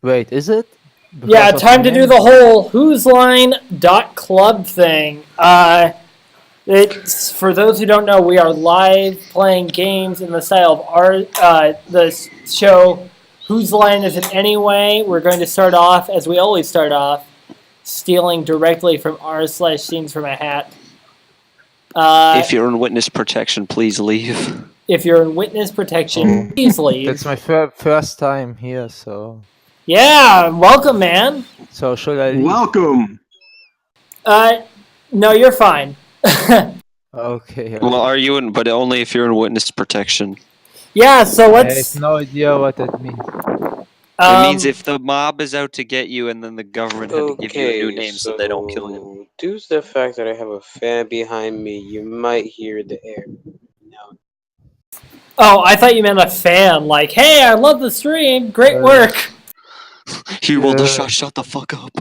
Wait, is it? Yeah, Because of time to the do name? the whole WhoseLine.club thing. It's for those who don't know, we are live playing games in the style of our the show. Whose line is it anyway? We're going to start off as we always start off, stealing directly from r/scenes from a hat. If you're in witness protection, please leave. If you're in witness protection, please leave. That's my first time here, so... Yeah, welcome, man. So should I leave? Welcome. No, you're fine. Okay. Well, are you in? But only if you're in witness protection. Yeah, so I let's. have no idea what that means. It means if the mob is out to get you, and then the government had to give you a new name so they don't kill you. Due to the fact that I have a fan behind me, you might hear the air. No. Oh, I thought you meant a fan. Like, hey, I love the stream. Great work. He rolled a shot. Shut the fuck up.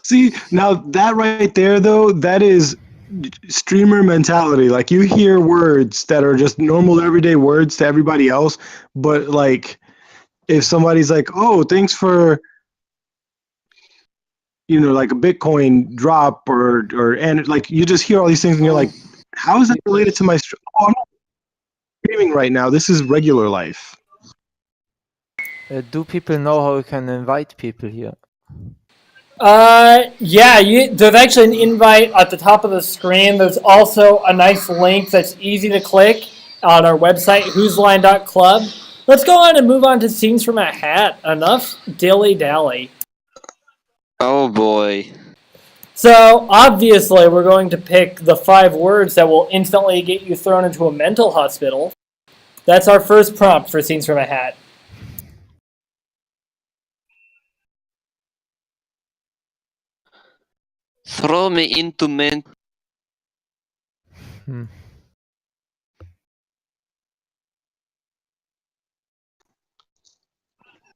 See, now that right there, though, that is streamer mentality. Like, you hear words that are just normal, everyday words to everybody else, but, like, if somebody's like, oh, thanks for, like a Bitcoin drop and, like, you just hear all these things and you're like, how is that related to my stream? Oh, I'm not streaming right now. This is regular life. Do people know how you can invite people here? Yeah, there's actually an invite at the top of the screen. There's also a nice link that's easy to click on our website, WhoseLine.club. Let's go on and move on to scenes from a hat. Enough dilly-dally. Oh boy. So, obviously, we're going to pick the 5 words that will instantly get you thrown into a mental hospital. That's our first prompt for scenes from a hat. Throw me into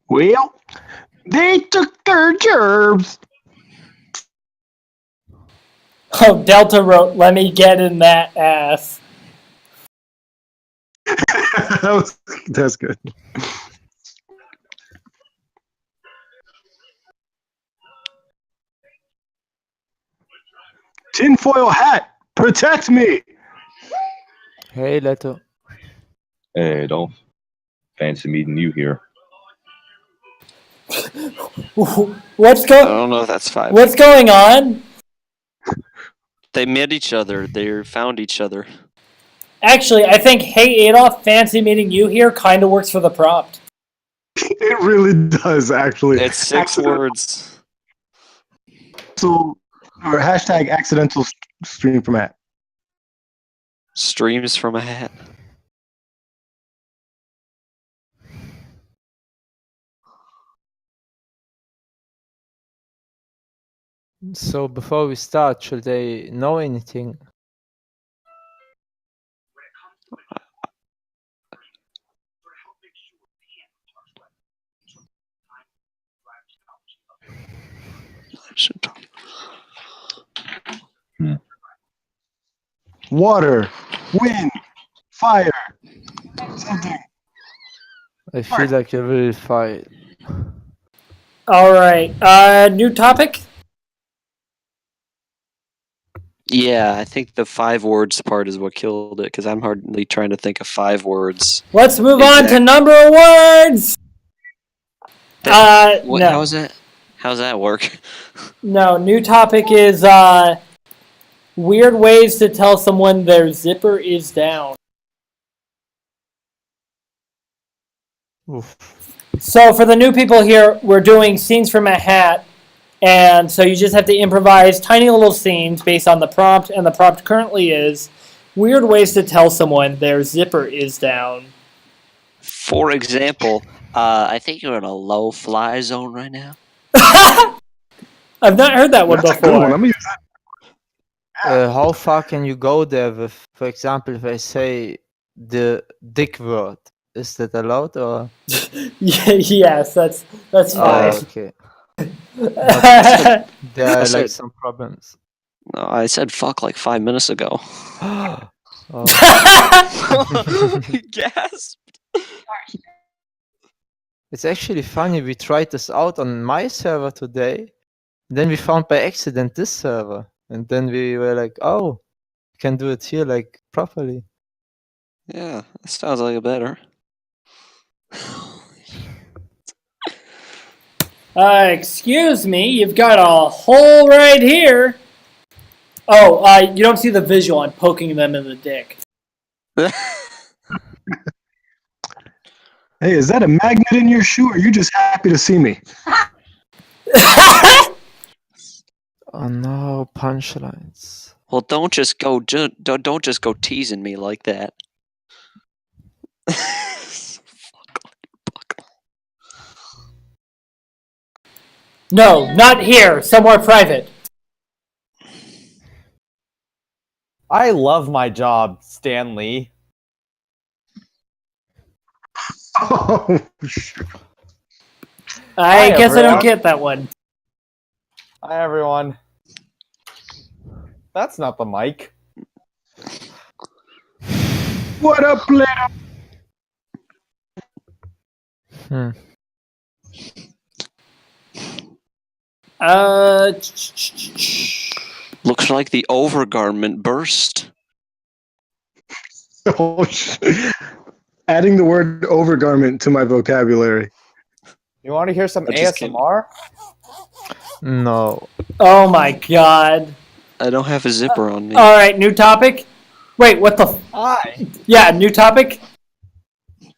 Well, they took our gerbs. Oh, Delta wrote, let me get in that ass. That's good. Tinfoil hat, protect me. Hey, Leto. Hey, Dolph. Fancy meeting you here. What's I don't know if that's 5. What's going on? They met each other. They found each other. Actually, I think "Hey Adolf, fancy meeting you here" kind of works for the prompt. It really does, actually. It's 6 words. So, or hashtag accidental stream from hat. Streams from a hat. So before we start, should they know anything? Water, wind, fire, something. I feel like you will fight. All right, new topic. Yeah, I think the 5 words part is what killed it, because I'm hardly trying to think of 5 words. Let's move on to number of words. What, no. How's that work? No, new topic is weird ways to tell someone their zipper is down. Oof. So for the new people here, we're doing scenes from a hat. And so you just have to improvise tiny little scenes based on the prompt. And the prompt currently is weird ways to tell someone their zipper is down. For example, I think you're in a low fly zone right now. I've not heard that one That's before. a good one. I'm gonna use that. How far can you go there with, for example, if I say the dick word? Is that allowed or? Yes, that's fine. Okay. There are like some problems. No, I said fuck like 5 minutes ago. Oh. Gasped. It's actually funny. We tried this out on my server today. Then we found by accident this server, and then we were like, "Oh, we can do it here like properly." Yeah, that sounds like a better. Excuse me, you've got a hole right here. Oh, you don't see the visual. I'm poking them in the dick. Hey, is that a magnet in your shoe, or are you just happy to see me? Oh no, punchlines. Well, don't just go teasing me like that. No, not here. Somewhere private. I love my job, Stan Lee. Oh, I Hi, guess I don't everyone. get that one. Hi, everyone. That's not the mic. what up, Plato? Hmm. Looks like the overgarment burst. Oh, adding the word overgarment to my vocabulary. You want to hear some I just can't- ASMR? No. Oh my god. I don't have a zipper on me. All right, new topic. Wait, what the? Hi. Yeah, new topic.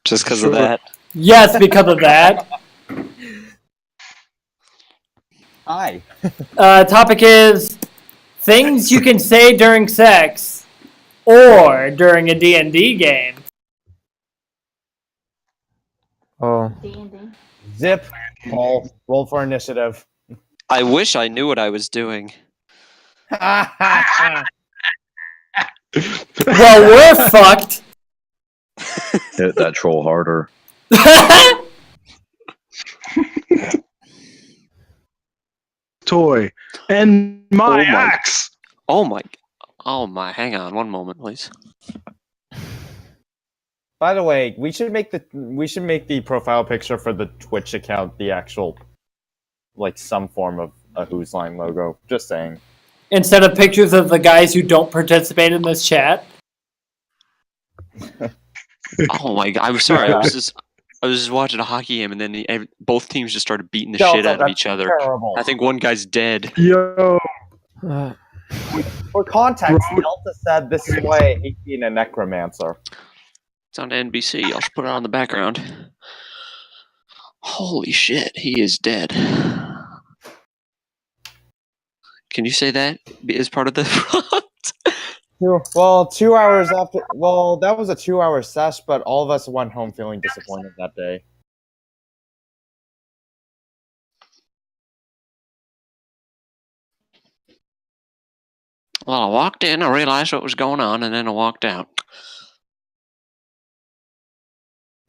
Just because Sure. of that. Yes, because of that. Hi. Topic is things you can say during sex or during a D&D game. Oh. Zip. Paul. Roll for initiative. I wish I knew what I was doing. Well, we're fucked. Hit that troll harder. Toy and my Oh my- axe. Oh my! Hang on, one moment, please. By the way, we should make the profile picture for the Twitch account the actual, like, some form of a Whose Line logo. Just saying. Instead of pictures of the guys who don't participate in this chat. Oh my god! I'm sorry. I was just watching a hockey game, and then both teams just started beating the shit out of each other. Terrible. I think one guy's dead. Yo, For context, Delta said this is why I hate being a necromancer. It's on NBC. I'll just put it on the background. Holy shit! He is dead. Can you say that as part of the prompt? Well, 2 hours after. Well, that was a 2-hour sesh, but all of us went home feeling disappointed that day. Well, I walked in, I realized what was going on, and then I walked out.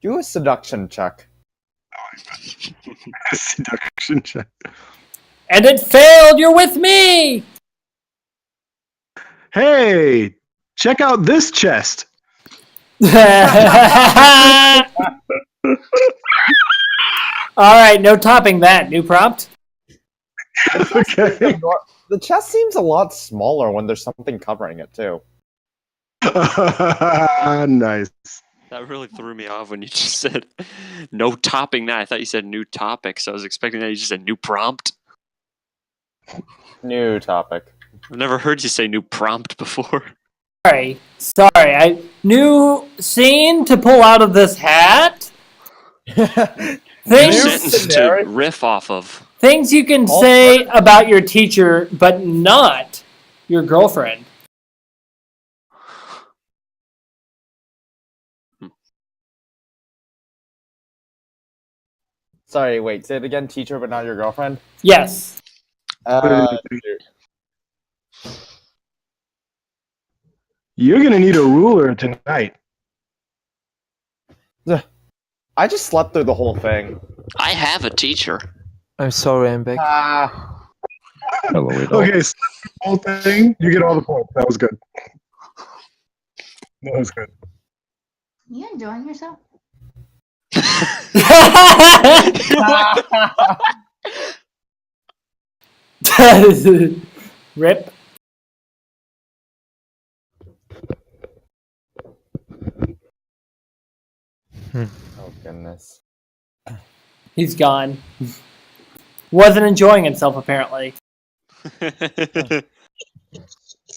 Do a seduction check. seduction check. And it failed! You're with me! Hey, check out this chest. Alright, no topping that. New prompt? Okay. The chest seems a lot smaller when there's something covering it, too. Nice. That really threw me off when you just said no topping that. I thought you said new topic, so I was expecting that you just said new prompt. New topic. I've never heard you say new prompt before. Sorry. New scene to pull out of this hat? New Things, sentence to riff off of. things you can say about your teacher, but not your girlfriend. Sorry, wait, say it again. Teacher, but not your girlfriend? Yes. You're gonna need a ruler tonight. I just slept through the whole thing. I have a teacher. I'm sorry, I'm back. Hello, Adolf. Okay, so the whole thing, you get all the points. That was good. That was good. You enjoying yourself? Rip. Oh goodness. He's gone. Wasn't enjoying himself, apparently.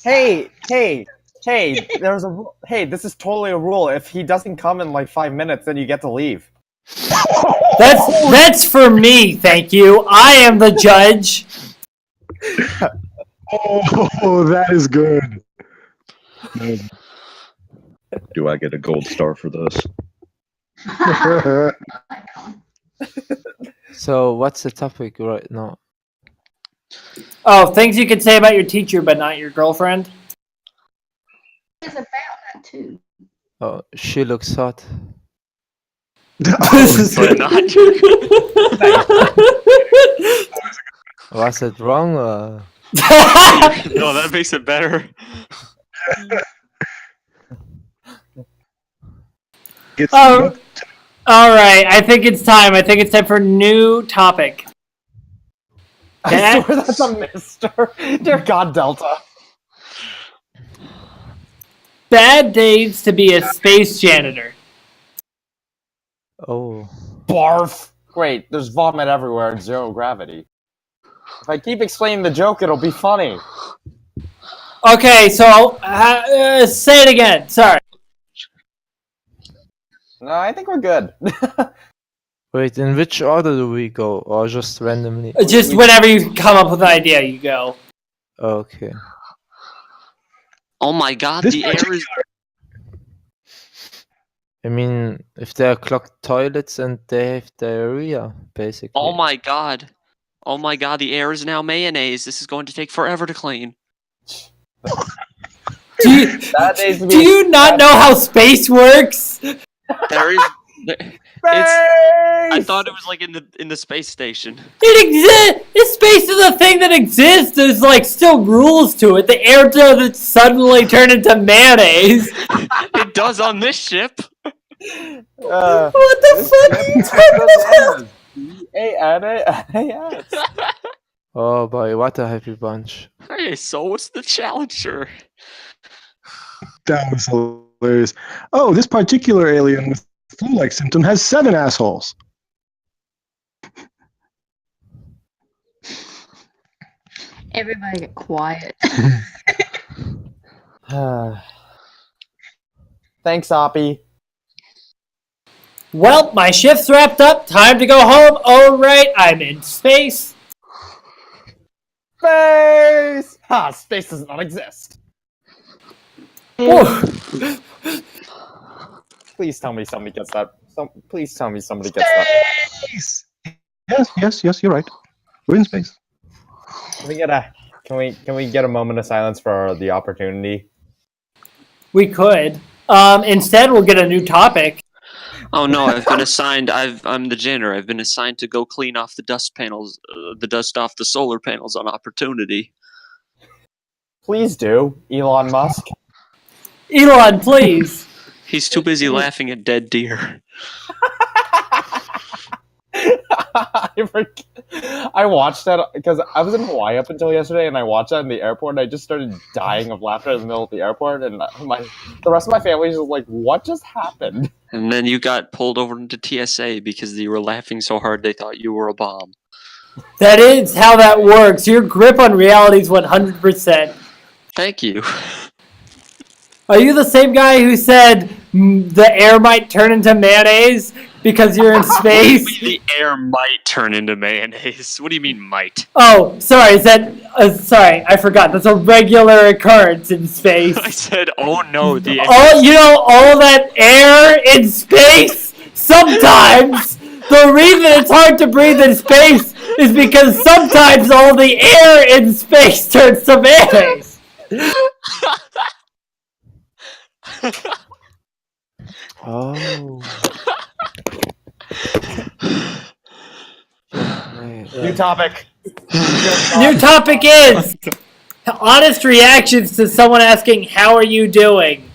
Hey, there's a hey, this is totally a rule. If he doesn't come in like 5 minutes, then you get to leave. That's for me, thank you. I am the judge. Oh, that is good. Do I get a gold star for this? So what's the topic right now? Oh, things you can say about your teacher, but not your girlfriend. It's about that too. Oh, she looks hot. But not. Was it wrong? Or... No, that makes it better. Oh, all right. I think it's time. I think it's time for a new topic. I swear that's a mister. Dear God, Delta. Bad days to be a space janitor. Oh. Barf. Wait, there's vomit everywhere and zero gravity. If I keep explaining the joke, it'll be funny. Okay, so say it again. Sorry. No, I think we're good. Wait, in which order do we go? Or just randomly? Just whenever you come up with an idea, you go. Okay. Oh my God, This the air is. I mean, if they are clogged toilets and they have diarrhea, basically. Oh my God. Oh my God, the air is now mayonnaise. This is going to take forever to clean. Do you not know how space works? There is. I thought it was like in the space station. It exists. Space is a thing that exists. There's like still rules to it. The air doesn't suddenly turn into mayonnaise. It does on this ship. What the fuck are you talking about? A-N-A-S. Oh boy, what a happy bunch. Hey, so what's the challenger? That was hilarious. Oh, this particular alien with flu-like symptom has 7 assholes. Everybody get quiet. Thanks, Oppie. Well, my shift's wrapped up. Time to go home. All right, I'm in space. Space! Ha! Space does not exist. Please tell me somebody gets that. Please tell me somebody gets that. Space! Yes, you're right. We're in space. Can we get a moment of silence for the opportunity? We could. Instead, we'll get a new topic. Oh no, I've been assigned. I'm the janitor. I've been assigned to go clean off the dust panels, the dust off the solar panels on opportunity. Please do, Elon Musk. Elon, please. He's too busy laughing at dead deer. I watched that because I was in Hawaii up until yesterday, and I watched that in the airport, and I just started dying of laughter in the middle of the airport, and the rest of my family was just like, "What just happened?" And then you got pulled over into TSA because you were laughing so hard they thought you were a bomb. That is how that works. Your grip on reality is 100%. Thank you. Are you the same guy who said the air might turn into mayonnaise because you're in space? The air might turn into mayonnaise. What do you mean might? Oh, sorry. Is that? Sorry, I forgot. That's a regular occurrence in space. I said, oh no, the air. All that air in space. Sometimes the reason it's hard to breathe in space is because sometimes all the air in space turns to mayonnaise. Oh. New topic. New topic is honest reactions to someone asking, "How are you doing?"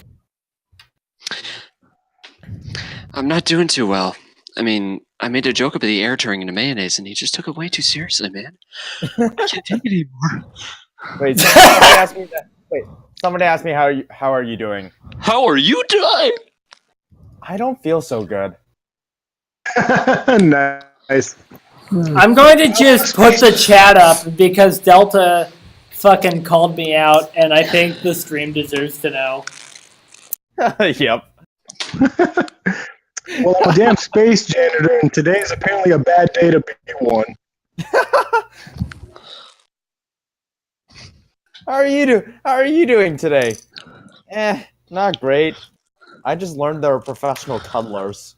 I'm not doing too well. I mean, I made a joke about the air turning into mayonnaise, and he just took it way too seriously, man. I can't take it anymore. Wait, somebody asked me that. Wait, somebody asked me how are you doing? How are you doing? I don't feel so good. Nice. I'm going to just put the chat up because Delta fucking called me out, and I think the stream deserves to know. Yep. Well, I'm a damn space janitor, and today is apparently a bad day to be one. How are you doing today? Not great. I just learned they're professional cuddlers.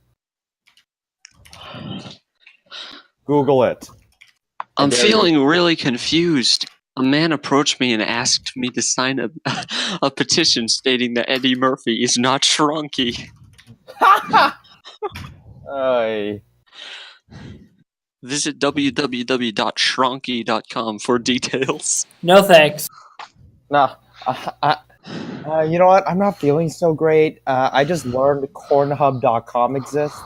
Google it. I'm feeling really confused. A man approached me and asked me to sign a petition stating that Eddie Murphy is not shrunky. Ay. Visit www.shrunky.com for details. No thanks. Nah. You know what? I'm not feeling so great. I just learned Cornhub.com exists.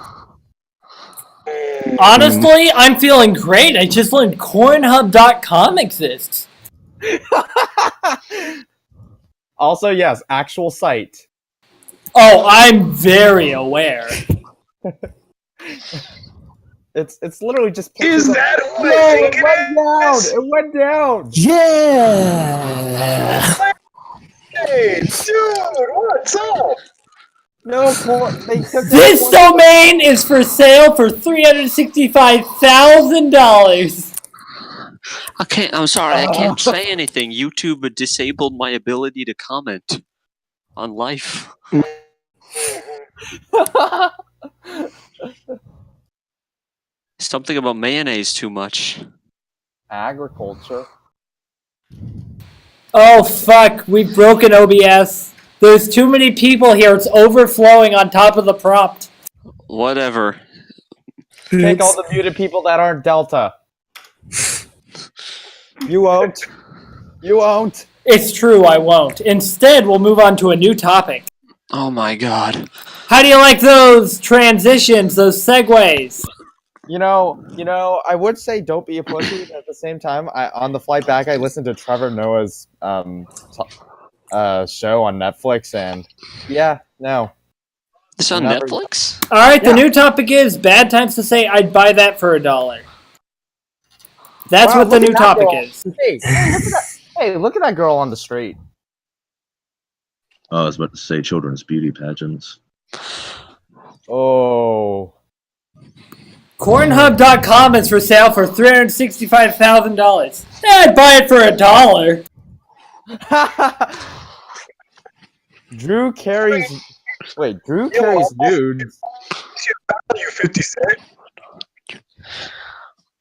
Honestly, I'm feeling great. I just learned Cornhub.com exists. Also, yes, actual site. Oh, I'm very aware. It's literally just. Is that who I No, think it went down. It went down. Yeah. Hey, dude, what's up? No, they took This domain is for sale for $365,000. I'm sorry, I can't say anything. YouTube disabled my ability to comment on life. Something about mayonnaise too much. Agriculture. Oh fuck, we've broken OBS. There's too many people here. It's overflowing on top of the prompt. Whatever. Take all the muted people that aren't Delta. You won't. You won't. It's true, I won't. Instead, we'll move on to a new topic. Oh my god. How do you like those transitions, those segues? You know, I would say don't be a pussy, but at the same time, on the flight back, I listened to Trevor Noah's show on Netflix, and yeah, no. It's on Netflix? Alright, the new topic is bad times to say I'd buy that for $1. That's Wow, what the look new at that topic girl. is. Hey, look at that girl on the street. I was about to say children's beauty pageants. Oh. Cornhub.com is for sale for $365,000. I'd buy it for $1. Drew Carey's nudes. You 50 Cent.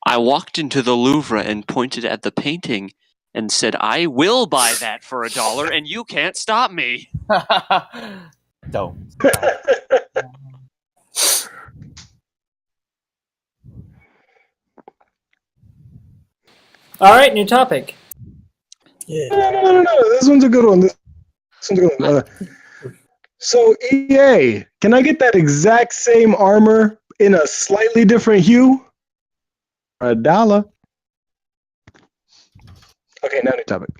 I walked into the Louvre and pointed at the painting and said, I will buy that for $1 and you can't stop me. Don't. Alright, new topic. No. This one's a good one. This one's a good one. So, EA, can I get that exact same armor in a slightly different hue? $1. Okay, now new topic.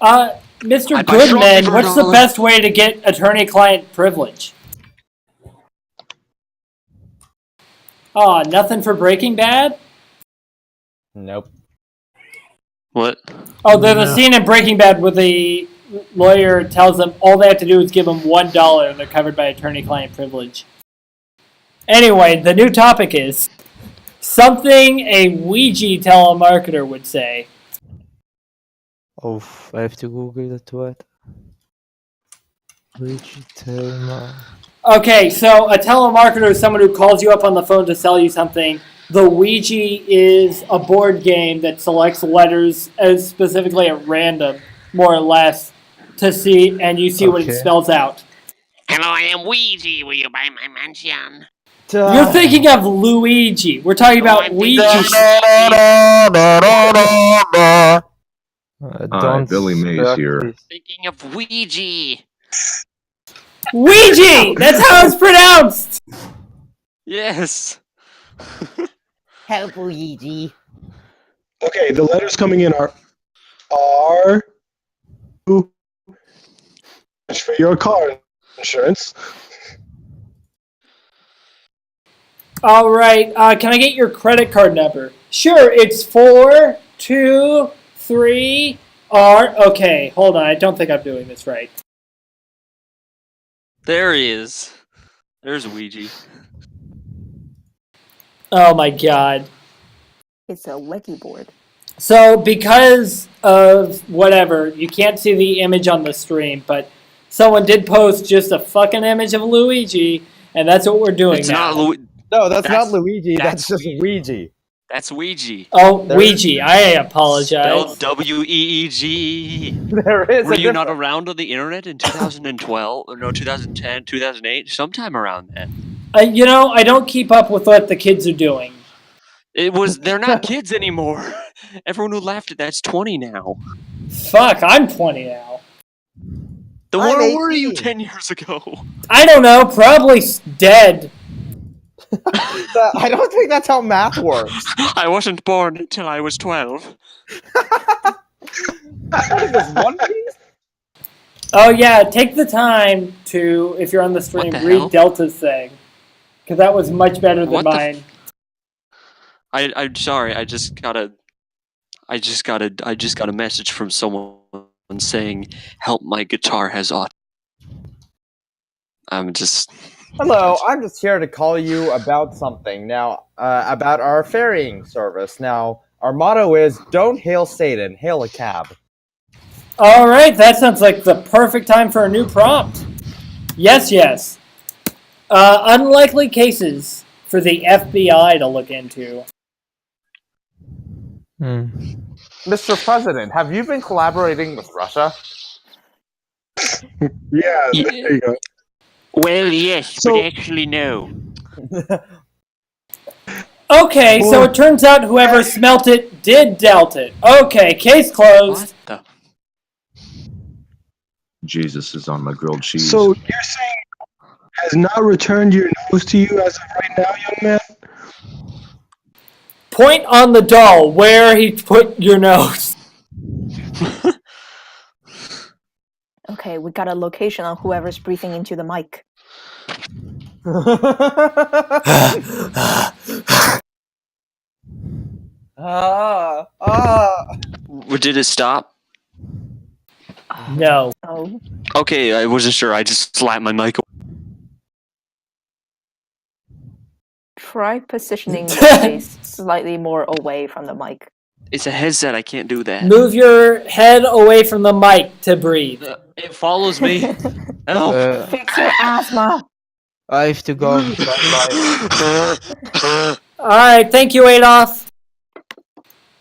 Mr. I'd buy Shrunky Goodman, for what's the $1. best way to get attorney-client privilege? Oh, nothing for Breaking Bad? Nope. What? Oh, there's a scene in Breaking Bad where the lawyer tells them all they have to do is give them $1 and they're covered by attorney-client privilege. Anyway, the new topic is something a Ouija telemarketer would say. Oh, I have to Google that word. Ouija telemarketer. Okay, so a telemarketer is someone who calls you up on the phone to sell you something. The Ouija is a board game that selects letters as specifically at random, more or less, to see, and you see what it spells out. Hello, I am Ouija. Will you buy my mansion? You're thinking of Luigi. We're talking about Ouija. Hi, Billy Mays here. Thinking of Ouija. Ouija! That's how it's pronounced! Yes. Help, Luigi. Okay, the letters coming in are R for your car insurance. All right. Can I get your credit card number? Sure. It's 423 R. Okay, hold on. I don't think I'm doing this right. There he is. There's Ouija. Oh my god. It's a wiki board. So because of whatever, you can't see the image on the stream, but someone did post just a fucking image of Luigi, and that's what we're doing It's now. not No, that's not Luigi. That's just Ouija. Ouija. That's Ouija. Oh, There Ouija. I apologize. Spelled W-E-E-G. There is Were a you not difference. around on the internet in 2012? Or no, 2010, 2008? Sometime around then. You know, I don't keep up with what the kids are doing. They're not kids anymore. Everyone who laughed at that's 20 now. Fuck, I'm 20 now. Then I'm where were you 18. 10 years ago? I don't know, probably dead. I don't think that's how math works. I wasn't born until I was 12. What is this, One Piece? Oh yeah, take the time to, if you're on the stream, the read hell? Delta's thing. Because that was much better than What the mine. I'm sorry. I just got a message from someone saying, "Help! My guitar has autism." I'm just. Hello, I'm just here to call you about something. Now, about our ferrying service. Now, our motto is, don't hail Satan, hail a cab. Alright, that sounds like the perfect time for a new prompt. Yes, yes. Unlikely cases for the FBI to look into. Mr. President, have you been collaborating with Russia? Yeah, there you go. Well, yes, So- but actually no. Okay, so it turns out whoever smelt it did dealt it. Okay, case closed. What the? Jesus is on my grilled cheese. So you're saying has not returned your nose to you as of right now, young man? Point on the doll where he put your nose. Okay, we got a location on whoever's breathing into the mic. Did it stop? No. Oh, Okay, I wasn't sure. I just slapped my mic. try positioning your face slightly more away from the mic. It's a headset. I can't do that. Move your head away from the mic to breathe. It follows me. Help! Fix your asthma. I have to go. Alright, thank you, Adolf.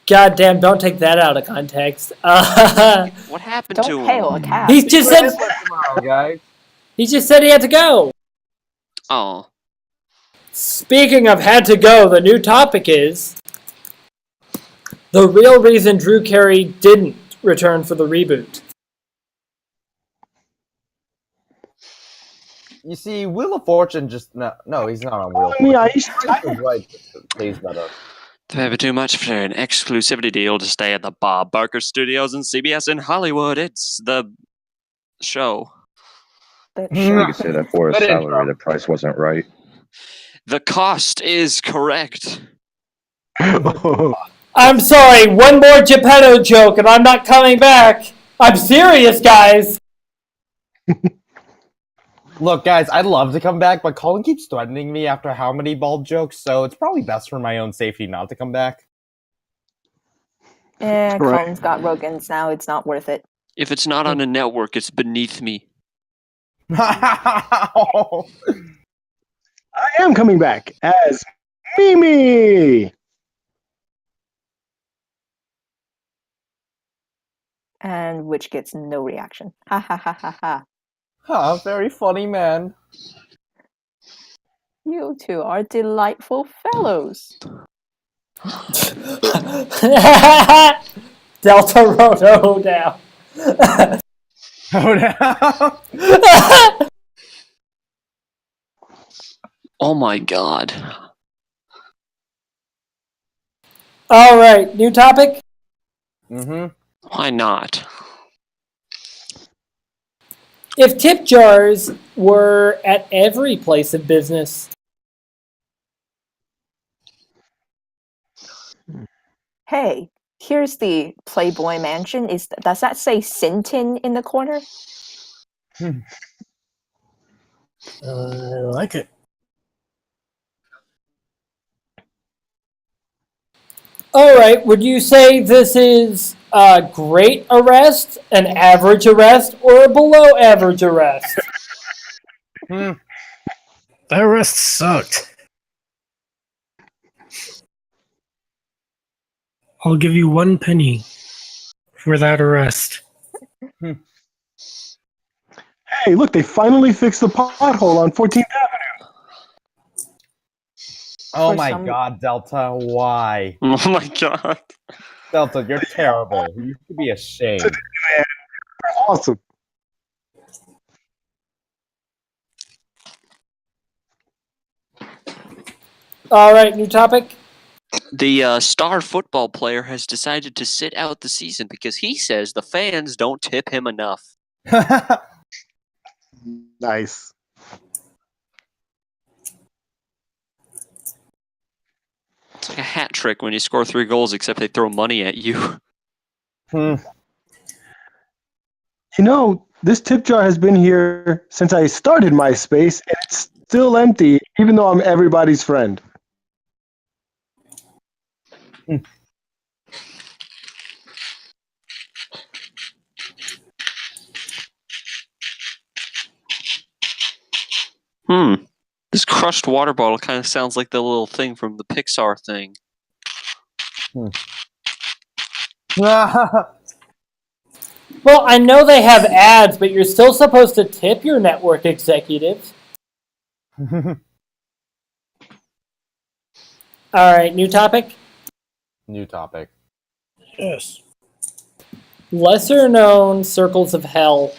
God damn, don't take that out of context. What happened to Don't him? hail a cab. He just said Tomorrow, guys. he had to go. Oh. Speaking of had to go, the new topic is the real reason Drew Carey didn't return for the reboot. You see, Wheel of Fortune just no, he's not on Wheel of I mean, Fortune. He's right. Plays better. Pay too much for an exclusivity deal to stay at the Bob Barker Studios and CBS in Hollywood. It's the show. But You sure. could say that for a Good intro. salary, the price wasn't right. The cost is correct. I'm sorry, one more Geppetto joke and I'm not coming back. I'm serious, guys. Look, guys, I'd love to come back, but Colin keeps threatening me after how many bald jokes, so it's probably best for my own safety not to come back. Eh, Right. Colin's got Rogans now. It's not worth it. If it's not on a network, it's beneath me. I am coming back as Mimi. And which gets no reaction. Ha ha ha ha ha. Huh, very funny, man. You two are delightful fellows. Delta Roto down. Oh, no. Oh my god. All right, new topic. Mm-hmm. Why not? If tip jars were at every place of business, Hey, here's the Playboy Mansion. Does that say Sintin in the corner? I like it. All right, would you say this is a great arrest, an average arrest, or a below average arrest? That arrest sucked. I'll give you 1 penny for that arrest. Hey, look, they finally fixed the pothole on 14th Avenue. Oh my god, Delta, why? Oh my god. Delta, you're terrible. You should be ashamed. Awesome. All right, new topic. The star football player has decided to sit out the season because he says the fans don't tip him enough. Nice. It's like a hat trick when you score 3 goals, except they throw money at you. You know, this tip jar has been here since I started MySpace, and it's still empty, even though I'm everybody's friend. This crushed water bottle kind of sounds like the little thing from the Pixar thing. Well, I know they have ads, but you're still supposed to tip your network executives. All right, new topic. New topic. Yes. Lesser known circles of hell.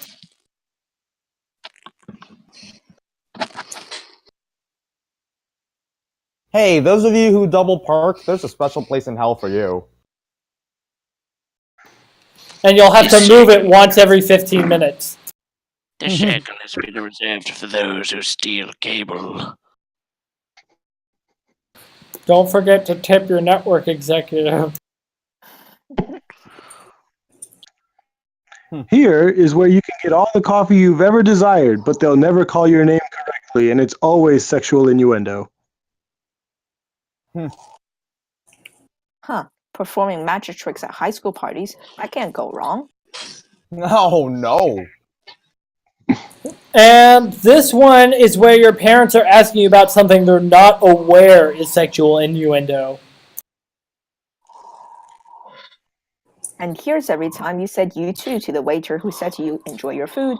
Hey, those of you who double park, there's a special place in hell for you. And you'll have to move it once every 15 minutes. The circle has been reserved for those who steal cable. Don't forget to tip your network executive. Here is where you can get all the coffee you've ever desired, but they'll never call your name correctly, and it's always sexual innuendo. Huh. Performing magic tricks at high school parties. That can't go wrong. No. And this one is where your parents are asking you about something they're not aware is sexual innuendo. And here's every time you said you too to the waiter who said to you, enjoy your food.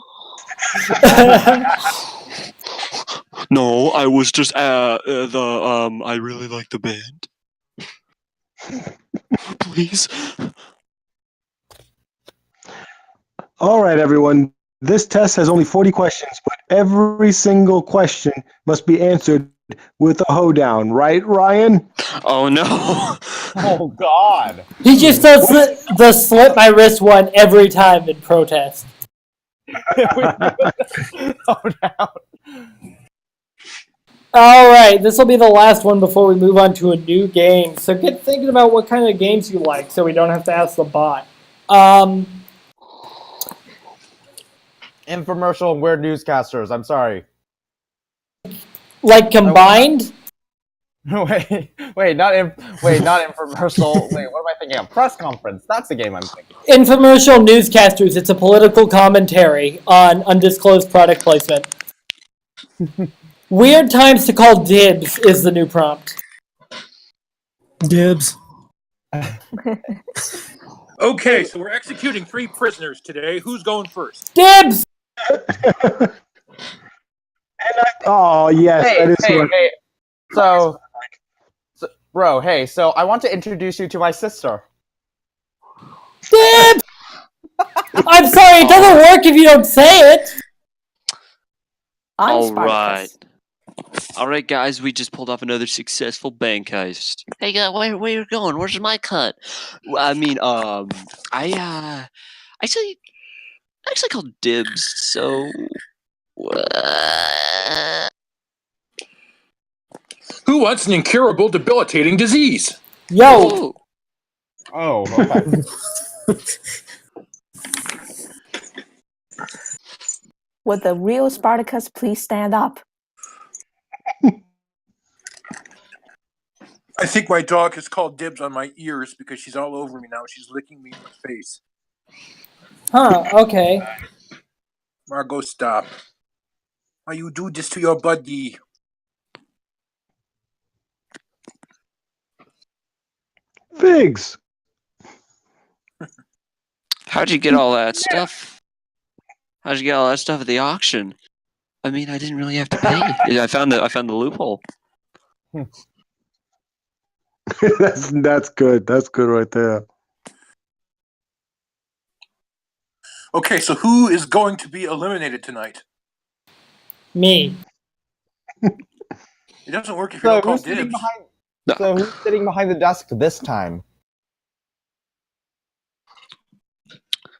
No, I was just I really like the band. Please. All right, everyone. This test has only 40 questions, but every single question must be answered with a hoedown, right, Ryan? Oh no. Oh god. He just does the slip my wrist one every time in protest. All right, this will be the last one before we move on to a new game. So get thinking about what kind of games you like so we don't have to ask the bot. Infomercial and weird newscasters. I'm sorry. Like combined? Wait, not infomercial. Wait, what am I thinking of? Press conference. That's the game I'm thinking. Infomercial Newscasters. It's a political commentary on undisclosed product placement. Weird times to call dibs is the new prompt. Dibs. Okay, so we're executing 3 prisoners today. Who's going first? Dibs! Oh, yes, that is what... Hey. So, bro, hey, so I want to introduce you to my sister. Dibs! I'm sorry, it doesn't work if you don't say it. I'm All Spartacus. right. All right, guys, we just pulled off another successful bank heist. Hey, where you going? Where's my cut? I mean, I actually called dibs. So, Who wants an incurable, debilitating disease? Yo! Oh, okay. Would the real Spartacus please stand up? I think my dog has called dibs on my ears because she's all over me now. She's licking me in the face. Huh, okay. Margot, stop. Why you do this to your buddy? Figs. how'd you get all that stuff? How'd you get all that stuff at the auction? I mean, I didn't really have to pay. I found the loophole. That's good. That's good right there. Okay, so who is going to be eliminated tonight? Me. It doesn't work if you don't call dibs. So who's sitting behind the desk this time?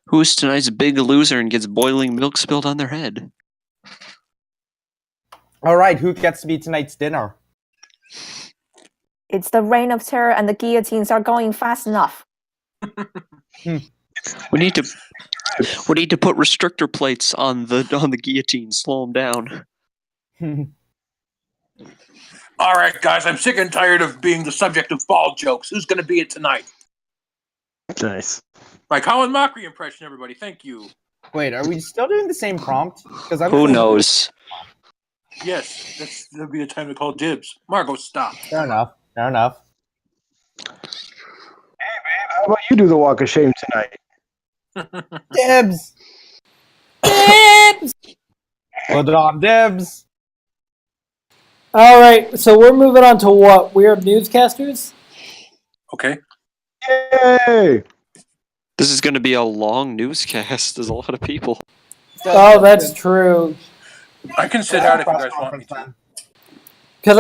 Who's tonight's big loser and gets boiling milk spilled on their head? All right, who gets to be tonight's dinner? It's the reign of terror and the guillotines are going fast enough. We need to put restrictor plates on the guillotine. Slow them down. All right, guys, I'm sick and tired of being the subject of ball jokes. Who's going to be it tonight? Nice. My Colin Mockery impression, everybody. Thank you. Wait, are we still doing the same prompt? Because Who knows? Yes, that'll be the time to call dibs. Margot, stop. Fair enough. Fair enough. How about you do the walk of shame tonight? Dibs. Dibs. Put it on dibs. All right, so we're moving on to what? Weird newscasters? Okay. Yay! This is going to be a long newscast. There's a lot of people. Oh, that's true. I can sit out if you guys want me to. Because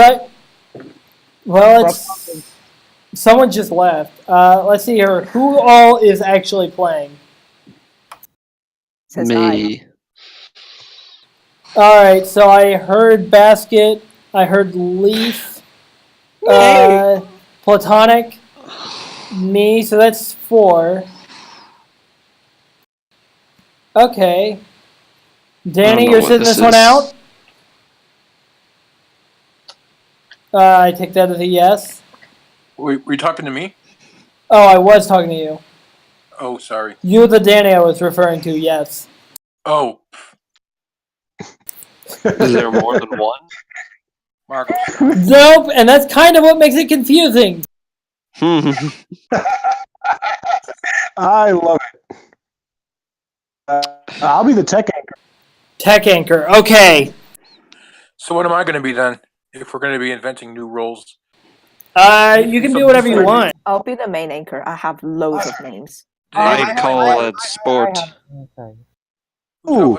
it's... Someone just left. Let's see here. Who all is actually playing? Says Me. All right, so I heard Basket. I heard Leaf. Platonic. Me, so that's 4. Okay. Danny, you're sitting this one out? I take that as a yes. Were you talking to me? Oh, I was talking to you. Oh, sorry. You, the Danny I was referring to, yes. Oh. Is there more than one? Margot. Nope, and that's kind of what makes it confusing. I love it. I'll be the tech anchor. Tech anchor, okay. So what am I going to be then, if we're going to be inventing new roles? You can do whatever you want. I'll be the main anchor. I have loads of names. I call it sport. Ooh.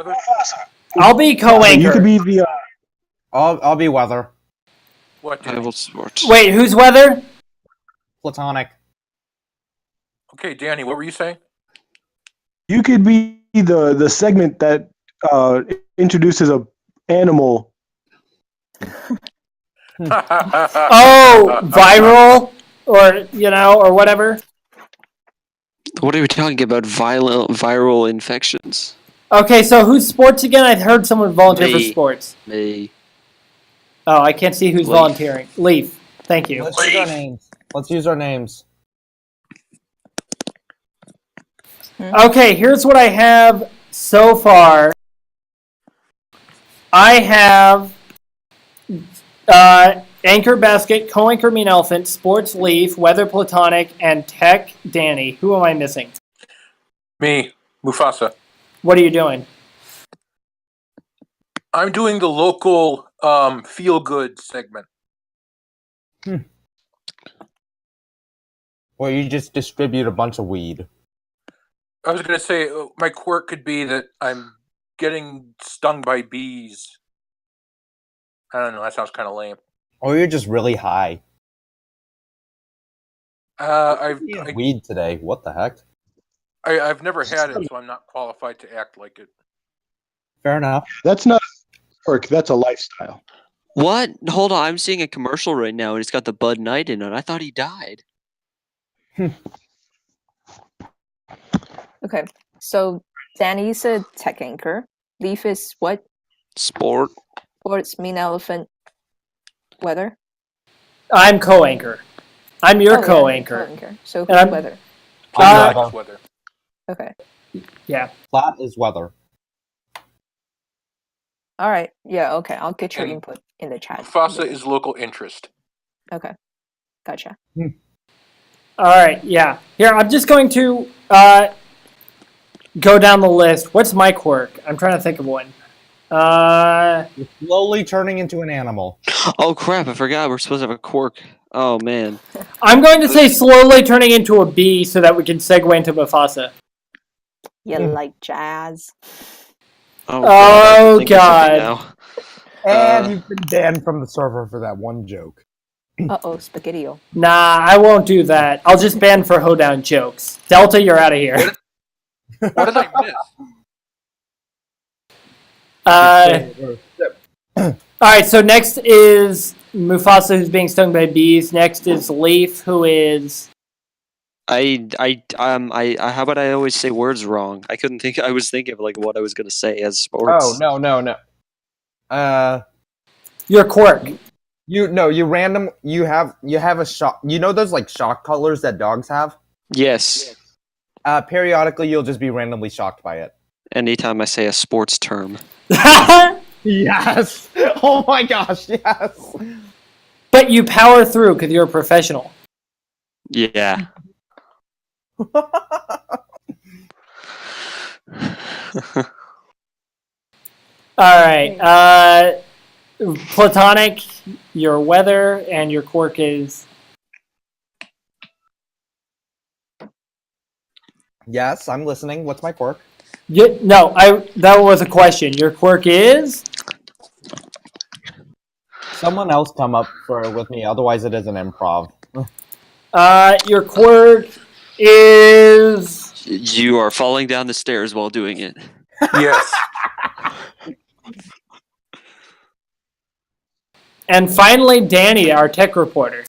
I'll be co-anchor. You could be the. I'll be weather. What? I will sport. Wait, who's weather? Platonic. Okay, Danny, what were you saying? You could be the segment that introduces a animal. Oh, viral, or whatever. What are we talking about? Viral infections. Okay, so who's sports again? I heard someone volunteer for sports. Me. Oh, I can't see who's volunteering. Leaf. Thank you. Let's use our names. Let's use our names. Okay, here's what I have so far. I have Anchor Basket, Co-Anchor Mean Elephant, Sports Leaf, Weather Platonic, and Tech Danny. Who am I missing? Me, Mufasa. What are you doing? I'm doing the local feel-good segment. Well, you just distribute a bunch of weed. I was going to say, my quirk could be that I'm getting stung by bees. I don't know. That sounds kind of lame. Or you're just really high. Weed today. What the heck? I've never had it, so I'm not qualified to act like it. Fair enough. That's not a perk. That's a lifestyle. What? Hold on, I'm seeing a commercial right now, and it's got the Bud Knight in it. I thought he died. Okay, so Danny's a tech anchor. Leaf is what? Sport. Sports, mean elephant. Weather? I'm co-anchor. I'm your Oh, yeah, co-anchor. co-anchor. So And who's I'm- weather? Weather. Okay. Yeah. Flat is weather. All right. Yeah, okay. I'll get your And input in the chat. Mufasa is local interest. Okay. Gotcha. All right. Yeah. Here, I'm just going to go down the list. What's my quirk? I'm trying to think of one. You're slowly turning into an animal. Oh crap! I forgot we're supposed to have a quirk. Oh man. I'm going to say slowly turning into a bee so that we can segue into Mufasa. You like jazz? Oh God. And you've been banned from the server for that one joke. Uh-oh, Spaghetti-O. Nah, I won't do that. I'll just ban for hoedown jokes. Delta, you're out of here. What did I miss? All right, so next is Mufasa, who's being stung by bees. Next is Leaf, who is... How about I always say words wrong? I couldn't think. I was thinking of like what I was gonna say as sports. Oh no. Your quirk. You have a shock. You know those like shock collars that dogs have? Yes. Periodically, you'll just be randomly shocked by it. Anytime I say a sports term. Yes. Oh my gosh. Yes. But you power through because you're a professional. Yeah. All right. Platonic, your weather, and your quirk is... Yes, I'm listening. What's my quirk? No, that was a question. Your quirk is? Someone else come up with me. Otherwise, it is an improv. Your quirk is... You are falling down the stairs while doing it. Yes. And finally, Danny, our tech reporter.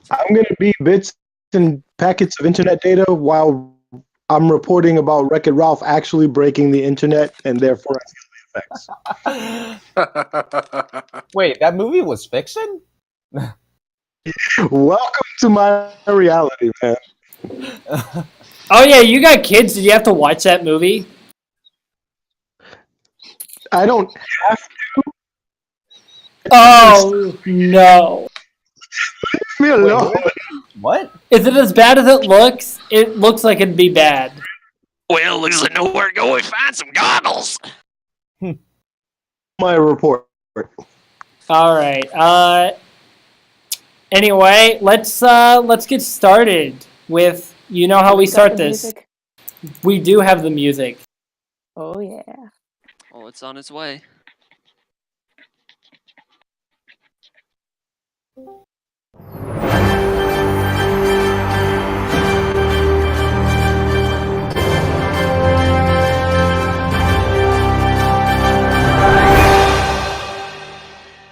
I'm going to be bits and packets of internet data while I'm reporting about Wreck-It Ralph actually breaking the internet, and therefore I feel the effects. Wait, that movie was fiction? Welcome to my reality, man. Oh yeah, you got kids. Did you have to watch that movie? I don't have to. Oh no. Leave me alone. What? Is it as bad as it looks? It looks like it'd be bad. Well, looks like nowhere to go and find some goggles. My report. All right. Anyway, let's get started with, you know how we start this. Music? We do have the music. Oh yeah. Oh, it's on its way.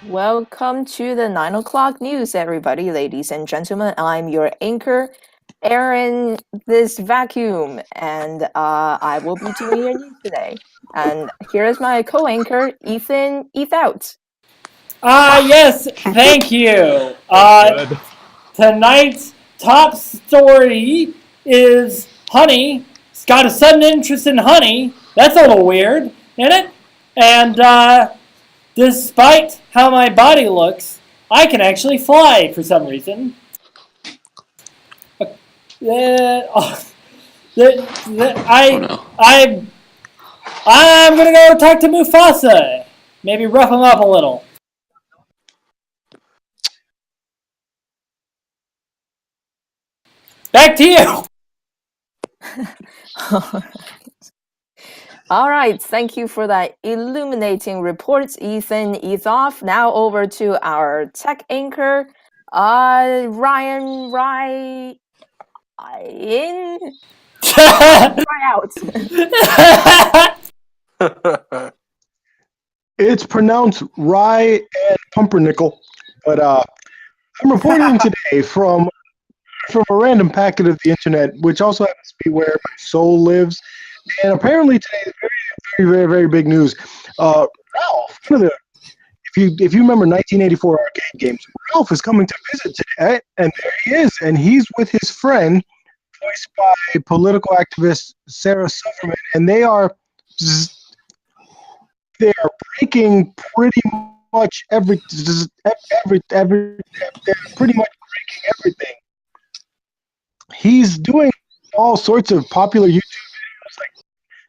Welcome to the 9 o'clock news, everybody, ladies and gentlemen. I'm your anchor, Aaron, this vacuum, and I will be doing your news today. And here's my co-anchor, Ethan Out. Yes, thank you. Tonight's top story is honey. It's got a sudden interest in honey. That's a little weird, isn't it? And despite how my body looks, I can actually fly for some reason. I'm gonna go talk to Mufasa. Maybe rough him up a little. Back to you. All right, thank you for that illuminating report, Ethan Ethoff. Now over to our tech anchor, Ryan try out. It's pronounced rye and pumpernickel, but I'm reporting today from a random packet of the internet, which also happens to be where my soul lives. And apparently today is very, very, very, very big news. Ralph, one of the if you remember 1984 arcade games, Ralph is coming to visit today, and there he is, and he's with his friend, voiced by political activist Sarah Silverman, and they are breaking pretty much they're pretty much breaking everything. He's doing all sorts of popular YouTube videos like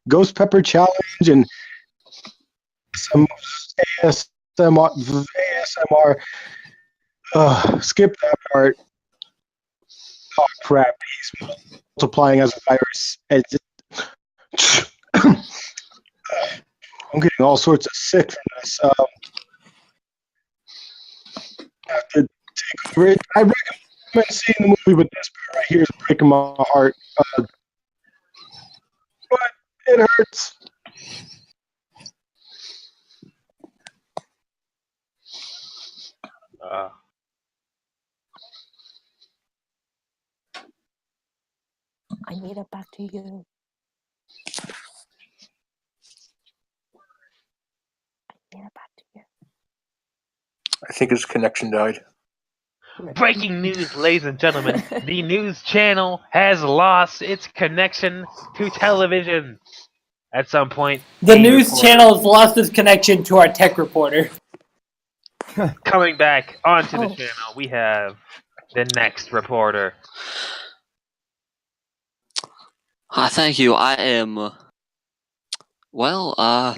Ghost Pepper Challenge and some ASMR. Skip that part. Oh crap! He's multiplying as a virus. I'm getting all sorts of sick from this. I have to take over it. I recommend seeing the movie, but this part right here is breaking my heart. But it hurts. I need it back to you. I think his connection died. Breaking news, ladies and gentlemen. The news channel has lost its connection to television. At some point, The news channel has lost its connection to our tech reporter. coming back onto the channel, we have the next reporter. Thank you. I am. I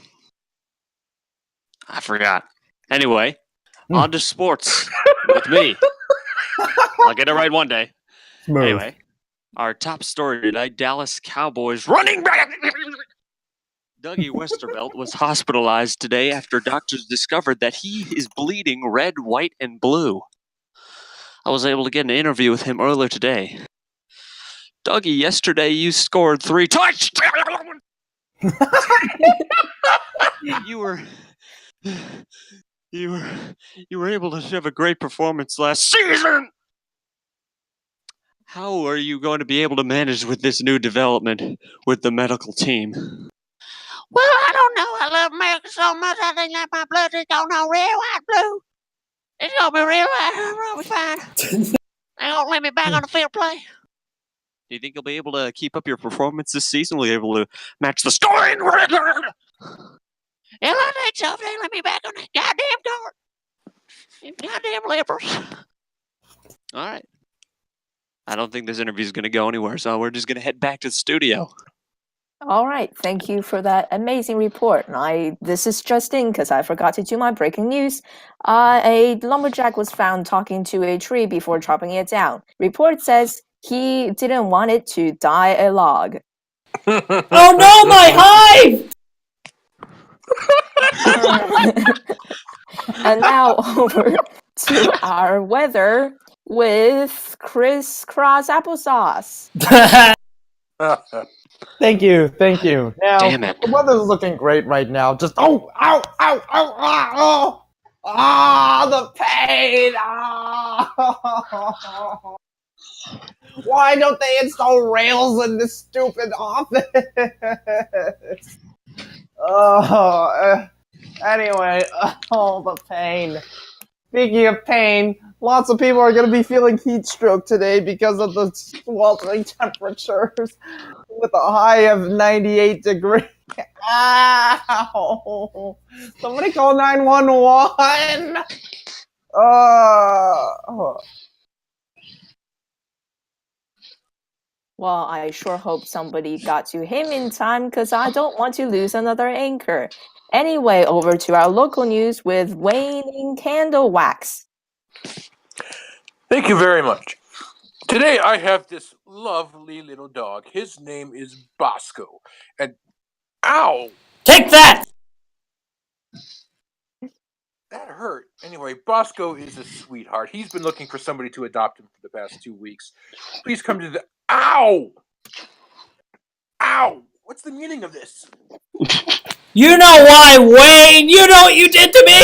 forgot. Anyway, on to sports with me. I'll get it right one day. Smooth. Anyway, our top story tonight: Dallas Cowboys running back Dougie Westervelt was hospitalized today after doctors discovered that he is bleeding red, white, and blue. I was able to get an interview with him earlier today. Dougie, yesterday you scored 3 touchdowns. You were able to have a great performance last season. How are you going to be able to manage with this new development with the medical team? Well, I don't know. I love America so much. I think that my blood is going on red, white, blue. It's gonna be real. I'll be fine. They won't let me back on the field play. Do you think you'll be able to keep up your performance this season? Will you be able to match the scoring record? Yeah, I think so. If they let me back on the goddamn court. You goddamn lepers. All right. I don't think this interview is going to go anywhere, so we're just going to head back to the studio. All right, thank you for that amazing report. This is just in because I forgot to do my breaking news. A lumberjack was found talking to a tree before chopping it down. Report says he didn't want it to die a log. Oh no, my hive! And now over to our weather with crisscross applesauce. Thank you. Now, Damn it. the weather's looking great right now. Just ow, the pain. Why don't they install rails in this stupid office? Anyway, the pain. Speaking of pain, lots of people are going to be feeling heat stroke today because of the sweltering temperatures with a high of 98 degrees. Ow! Somebody call 911! Well, I sure hope somebody got to him in time because I don't want to lose another anchor. Anyway, over to our local news with waning candle wax. Thank you very much. Today I have this lovely little dog. His name is Bosco. And Ow! Take that! That hurt. Anyway, Bosco is a sweetheart. He's been looking for somebody to adopt him for the past 2 weeks. Please come to the... Ow! Ow! What's the meaning of this? You know why, Wayne! You know what you did to me!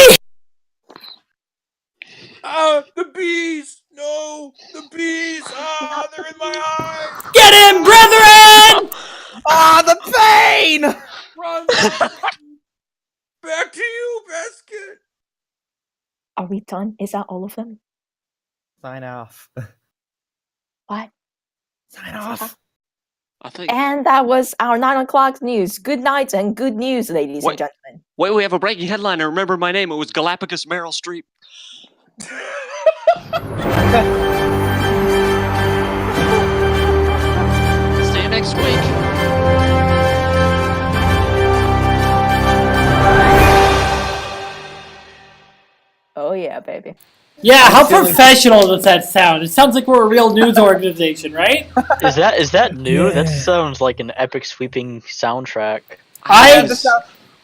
The bees! No! The bees! They're in my eyes! Get him, brethren! The pain! Run! Back to you, Basket! Are we done? Is that all of them? Sign off. What? Sign off. I think. And that was our 9 o'clock news. Good night and good news, ladies and gentlemen. Wait, we have a breaking headline. I remember my name. It was Galapagos Meryl Streep. See you next week. Oh yeah, baby. Yeah, how professional does that sound? It sounds like we're a real news organization, right? Is that new? That sounds like an epic sweeping soundtrack.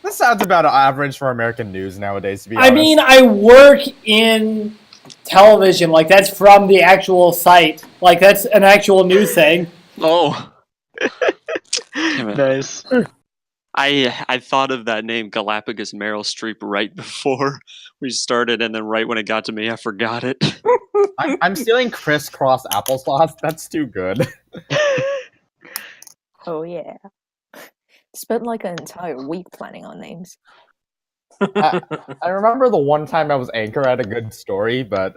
This sounds about average for American news nowadays, to be I honest. mean, I work in television. Like, that's from the actual site. Like, that's an actual news thing. Oh. Nice. I thought of that name, Galapagos Meryl Streep, right before we started, and then right when it got to me, I forgot it. I'm stealing crisscross applesauce. That's too good. Oh yeah. Spent like an entire week planning on names. I remember the one time I was anchor at a good story, but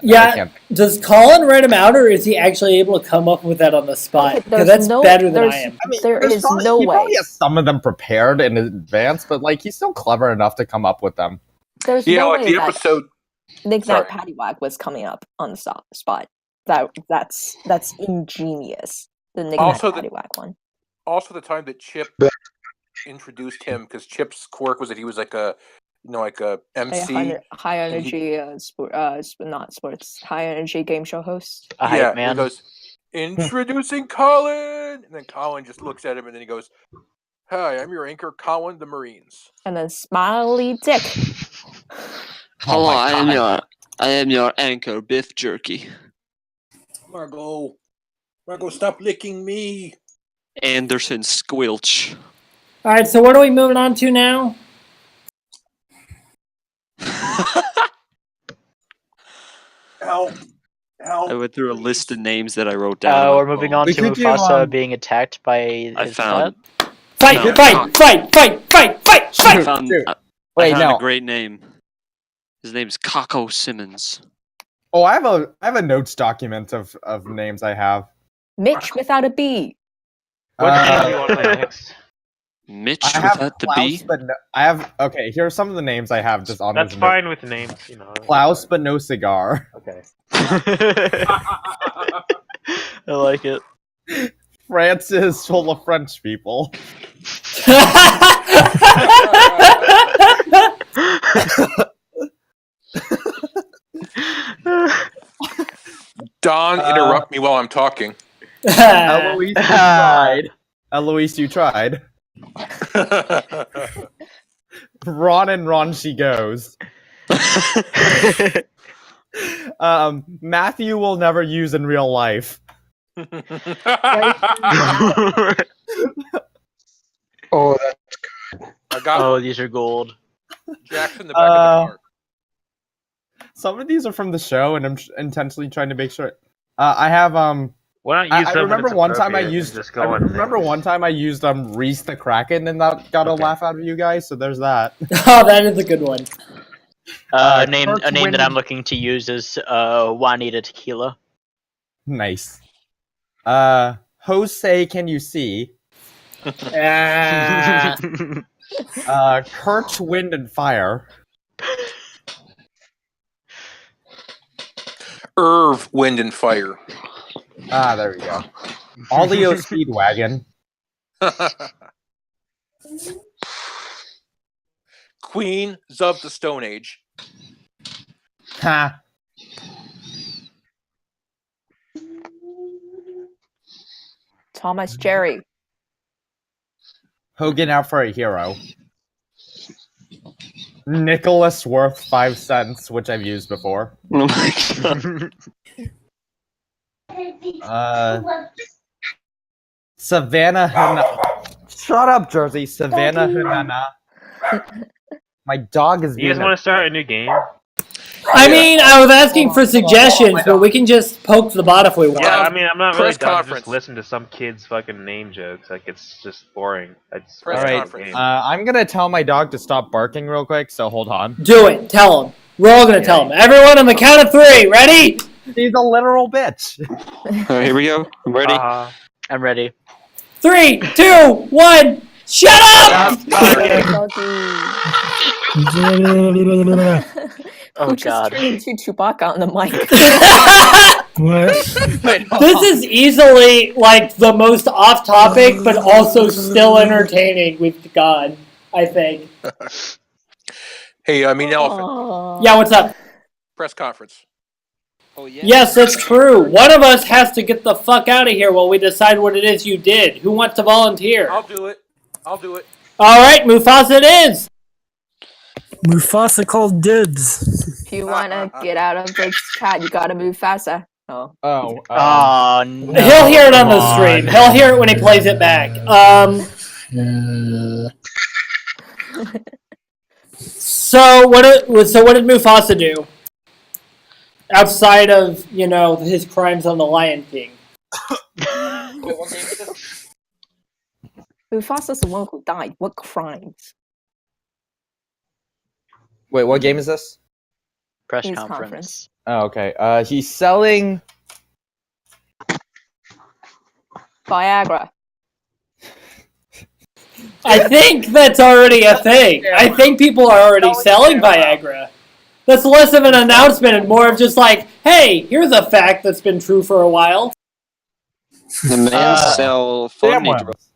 Yeah, does Colin write them out, or is he actually able to come up with that on the spot? Because that's better than I am. There is no he way. probably has some of them prepared in advance, but like he's still clever enough to come up with them. There's You know, no like way the that episode. Knick-Knack Paddywhack was coming up on the spot. That's ingenious. The Knick-Knack Also the- Paddywhack one. Also, the time that Chip introduced him, because Chip's quirk was that he was like a MC. High energy, not sports. High energy game show host. Yeah, he goes, introducing Colin, and then Colin just looks at him, and then he goes, "Hi, I'm your anchor, Colin the Marines." And then Smiley Dick. Hello, I am your anchor, Biff Jerky. Margot, stop licking me. Anderson Squilch. All right, so what are we moving on to now? Help. I went through a list of names that I wrote down. We're moving on to Mufasa being attacked by his found- pet. Fight! No. Fight! I found a great name. His name's Kako Simmons. Oh, I have a notes document of names I have. Mitch without a B. What name do you want to play next? Mitch I have without the Klaus, B? but no, I have here are some of the names I have just on. That's this fine note. with names, you know. Klaus, but no cigar. Okay. I like it. France is full of French people. Don, interrupt me while I'm talking. Eloise, you tried. Eloise, you tried. Ron and Ron she goes. Matthew will never use in real life. Oh, that's good. I got Oh, these are gold. Jackson the back of the park. Some of these are from the show, and I'm intentionally trying to make sure. I have Why not use I them when remember it's one time I appropriate and used. just I go on remember names? one time I used Reese the Kraken, and that got a laugh out of you guys. So there's that. Oh, that is a good one. A name Kurt that Win- I'm looking to use is Juanita Tequila. Nice. Jose, can you see? Kurt, Wind and Fire. Irv, Wind and Fire. Ah, there we go. Olio Speedwagon. Queens of the Stone Age. Ha. Thomas Jerry. Hogan out for a hero. Nicholas worth 5 cents, which I've used before. Oh my god. Savannah Shut up, Jersey. Savannah Hanana. My dog is You guys being want to start a new game? I mean, I was asking for suggestions, but we can just poke the bot if we want. Yeah, I mean, I'm not really Press done to conference. just listen to some kid's fucking name jokes. Like, it's just boring. Press Alright, conference. I'm gonna tell my dog to stop barking real quick, so hold on. Do it. Tell him. We're all gonna tell him. Everyone on the count of 3. Ready? He's a literal bitch. Alright, here we go. I'm ready. I'm ready. 3, 2, 1. Shut up! Oh Who just god. turned into Chewbacca on the mic? What? This is easily like the most off topic, but also still entertaining we've gone, I think. Hey, I mean elephant. Yeah, what's up? Press conference. Oh yeah. Yes, that's true. One of us has to get the fuck out of here while we decide what it is you did. Who wants to volunteer? I'll do it. I'll do it. Alright, Mufasa it is! Mufasa called dibs. If you wanna get out of the chat, you gotta move faster. Oh. Oh no. He'll hear it on the stream. He'll hear it when he plays it back. So what did Mufasa do? Outside of, you know, his crimes on the Lion King. Mufasa's the one who died. What crimes? Wait, what game is this? Press News conference. Oh, okay. He's selling Viagra. I think that's already a thing. I think people are already selling Viagra. That's less of an announcement and more of just like, hey, here's a fact that's been true for a while. The man sell funny drugs.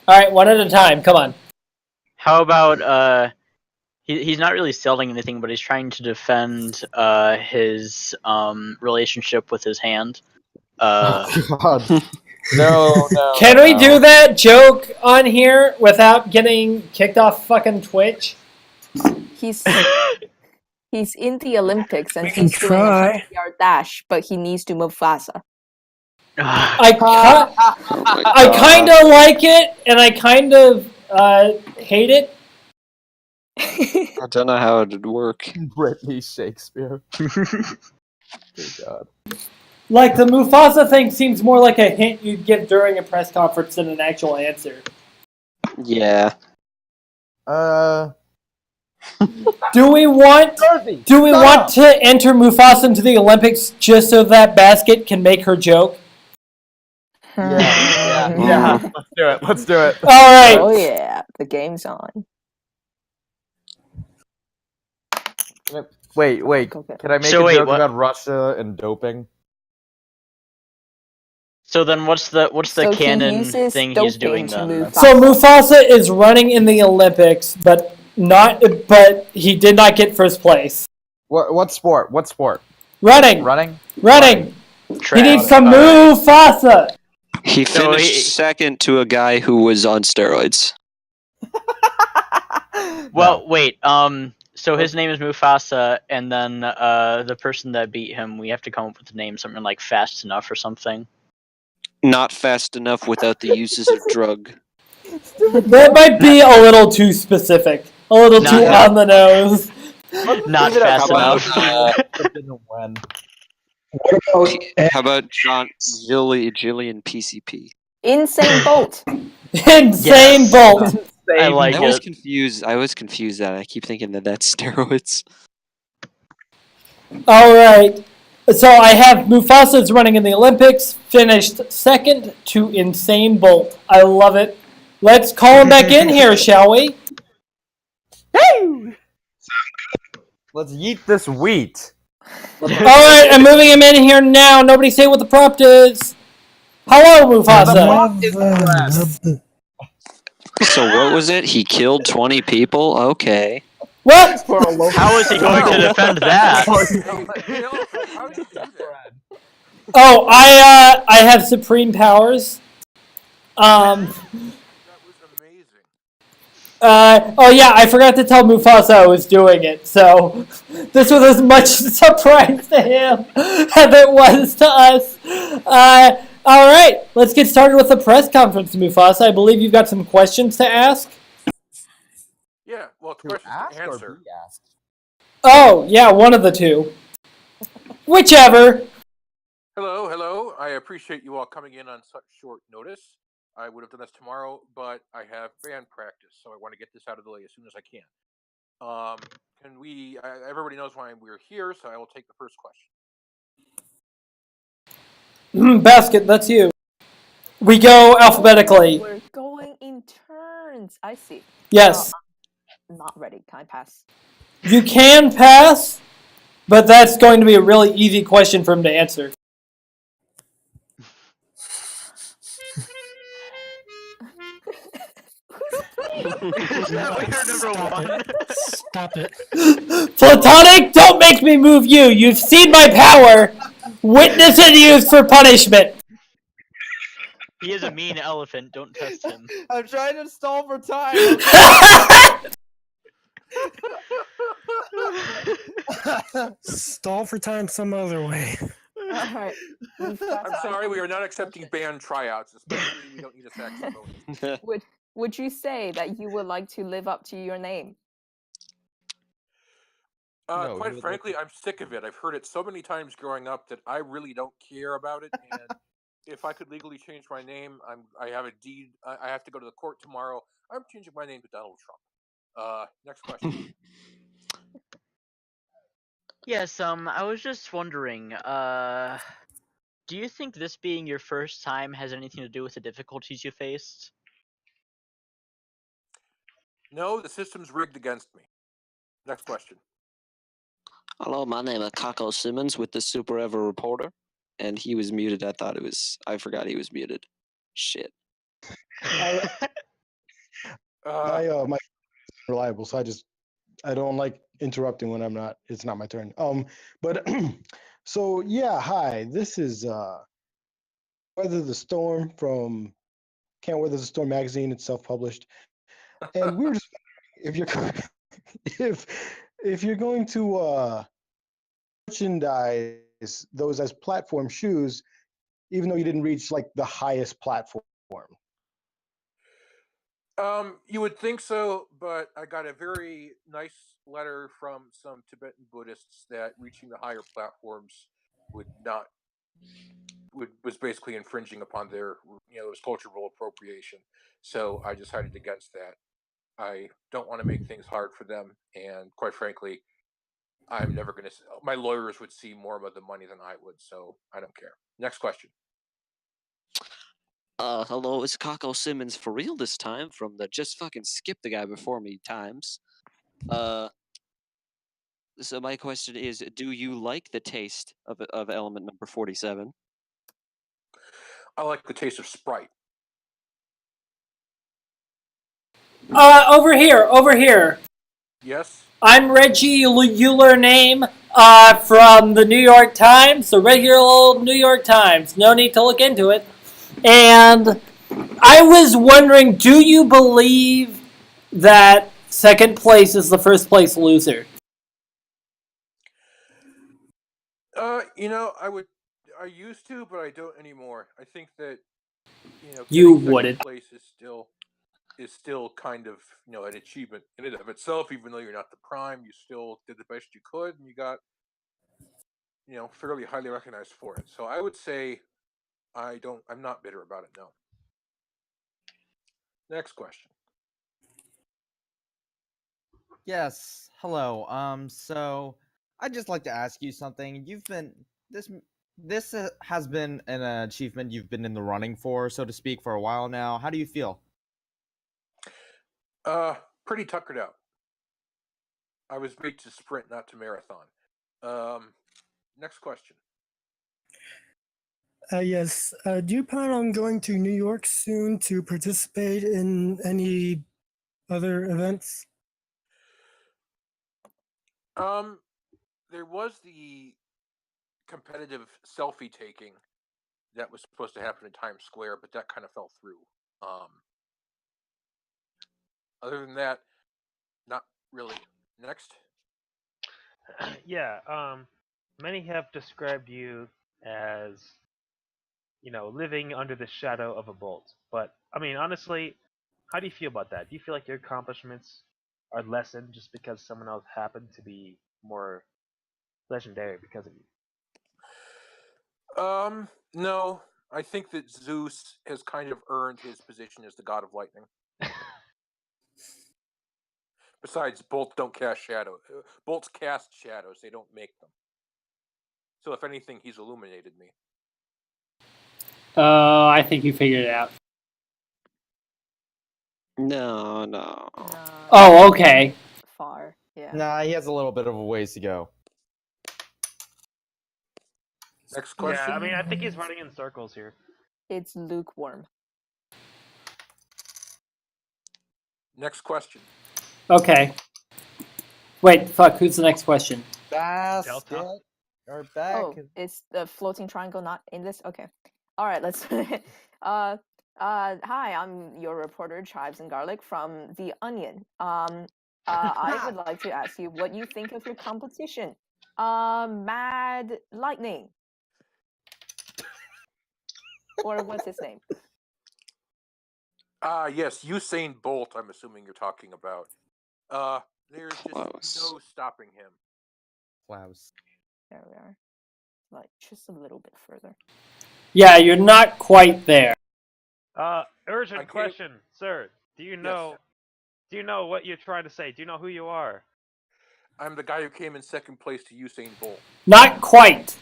Alright, one at a time. Come on. How about he's not really selling anything, but he's trying to defend his relationship with his hand. God. No. Can we do that joke on here without getting kicked off fucking Twitch? He's in the Olympics and can he's doing a try. 100-yard dash, but he needs to move faster. I kind of like it, and I kind of hate it. I don't know how it'd work. Brittany Shakespeare. Good God. Like, the Mufasa thing seems more like a hint you'd give during a press conference than an actual answer. Yeah. Do we want to enter Mufasa into the Olympics just so that Basket can make her joke? Yeah. Let's do it. All right. Oh yeah, the game's on. Wait. Can I make a joke about Russia and doping? So then, what's the So he canon uses thing he's doing doping to then? move So Mufasa is running in the Olympics, but he did not get first place. What sport? Running. He needs to move Mufasa. He finished second to a guy who was on steroids. Well, wait. So his name is Mufasa, and then the person that beat him, we have to come up with a name, something like Fast Enough or something. Not fast enough without the uses of drug. That might be a little too specific. A little too on the nose. Not fast enough. How about Jillian PCP? Insane Bolt. Insane Bolt. I like I was it. confused. I keep thinking that that's steroids. All right. So I have Mufasa's running in the Olympics, finished second to Insane Bolt. I love it. Let's call him back in here, shall we? Hey! Let's yeet this wheat. All right, I'm moving him in here now. Nobody say what the prompt is. Hello, Mufasa. So what was it? He killed 20 people? Okay. What? How is he going to defend that? Oh, I have supreme powers. That was amazing. Oh yeah, I forgot to tell Mufasa I was doing it, so this was as much surprise to him as it was to us. All right, let's get started with the press conference, Mufasa. I believe you've got some questions to ask. Yeah, well, it's To questions ask to or answer. be asked? Oh yeah, one of the two. Whichever. Hello. I appreciate you all coming in on such short notice. I would have done this tomorrow, but I have band practice, so I want to get this out of the way as soon as I can. Can we? Everybody knows why we're here, so I will take the first question. Basket, that's you. We go alphabetically. Oh, we're going in turns. I see. Yes. I'm not ready. Can I pass? You can pass, but that's going to be a really easy question for him to answer. Is that what you're number one? Stop it. Platonic, don't make me move you. You've seen my power. Witness and use for punishment. He is a mean elephant. Don't test him. I'm trying to stall for time. Stall for time some other way. All right. I'm sorry, we are not accepting band tryouts, especially we don't need a saxophone. Would you say that you would like to live up to your name? No, Quite frankly, I'm sick of it. I've heard it so many times growing up that I really don't care about it. And if I could legally change my name, I have a deed. I have to go to the court tomorrow. I'm changing my name to Donald Trump. Next question. Yes, I was just wondering, do you think this being your first time has anything to do with the difficulties you faced? No, the system's rigged against me. Next question. Hello, my name is Kako Simmons with the Super Ever Reporter, and he was muted. I forgot he was muted. Shit. My reliable, so I don't like interrupting when it's not my turn. But so yeah, hi. This is Weather the Storm from Can't Weather the Storm magazine. It's self-published, and we were just wondering if you're going to merchandise those as platform shoes, even though you didn't reach like the highest platform. You would think so, but I got a very nice letter from some Tibetan Buddhists that reaching the higher platforms was basically infringing upon their, it was cultural appropriation. So I decided against that. I don't want to make things hard for them, and quite frankly, I'm never going to. My lawyers would see more of the money than I would, so I don't care. Next question. Hello, it's Kako Simmons for real this time from the Just Fucking Skip the Guy Before Me times. So my question is, do you like the taste of element number 47? I like the taste of Sprite. Over here. Yes? I'm Reggie Euler name from the New York Times, the regular old New York Times. No need to look into it. And I was wondering, do you believe that second place is the first place loser? I used to, but I don't anymore. I think that, You getting wouldn't. second place is still kind of, an achievement in and of itself. Even though you're not the prime, you still did the best you could, and you got, fairly highly recognized for it. So I would say I'm not bitter about it, no. Next question. Yes. Hello. So I'd just like to ask you something. This has been an achievement you've been in the running for, so to speak, for a while now. How do you feel? Pretty tuckered out. I was made to sprint, not to marathon. Next question. Yes. Do you plan on going to New York soon to participate in any other events? There was the competitive selfie taking that was supposed to happen in Times Square, but that kind of fell through. Other than that, not really. Next. Yeah. Many have described you as, living under the shadow of a bolt. But I mean, honestly, how do you feel about that? Do you feel like your accomplishments are lessened just because someone else happened to be more legendary because of you? No. I think that Zeus has kind of earned his position as the god of lightning. Besides, bolts don't cast shadows. Bolts cast shadows; they don't make them. So, if anything, he's illuminated me. I think you figured it out. No. Oh, okay. Far, yeah. Nah, he has a little bit of a ways to go. Next question. Yeah, I mean, I think he's running in circles here. It's lukewarm. Next question. Okay. Wait, fuck. Who's the next question? Basket. Or back. Oh, it's the floating triangle, not in this. Okay. All right. Let's. Hi, I'm your reporter, Chives and Garlic from The Onion. I would like to ask you what you think of your competition. Mad Lightning. Or what's his name? Yes, Usain Bolt, I'm assuming you're talking about. There's just no stopping him. Klaus. There we are. Like, just a little bit further. Yeah, you're not quite there. Urgent question, sir. Do you know? Yes. Do you know what you're trying to say? Do you know who you are? I'm the guy who came in second place to Usain Bolt. Not quite.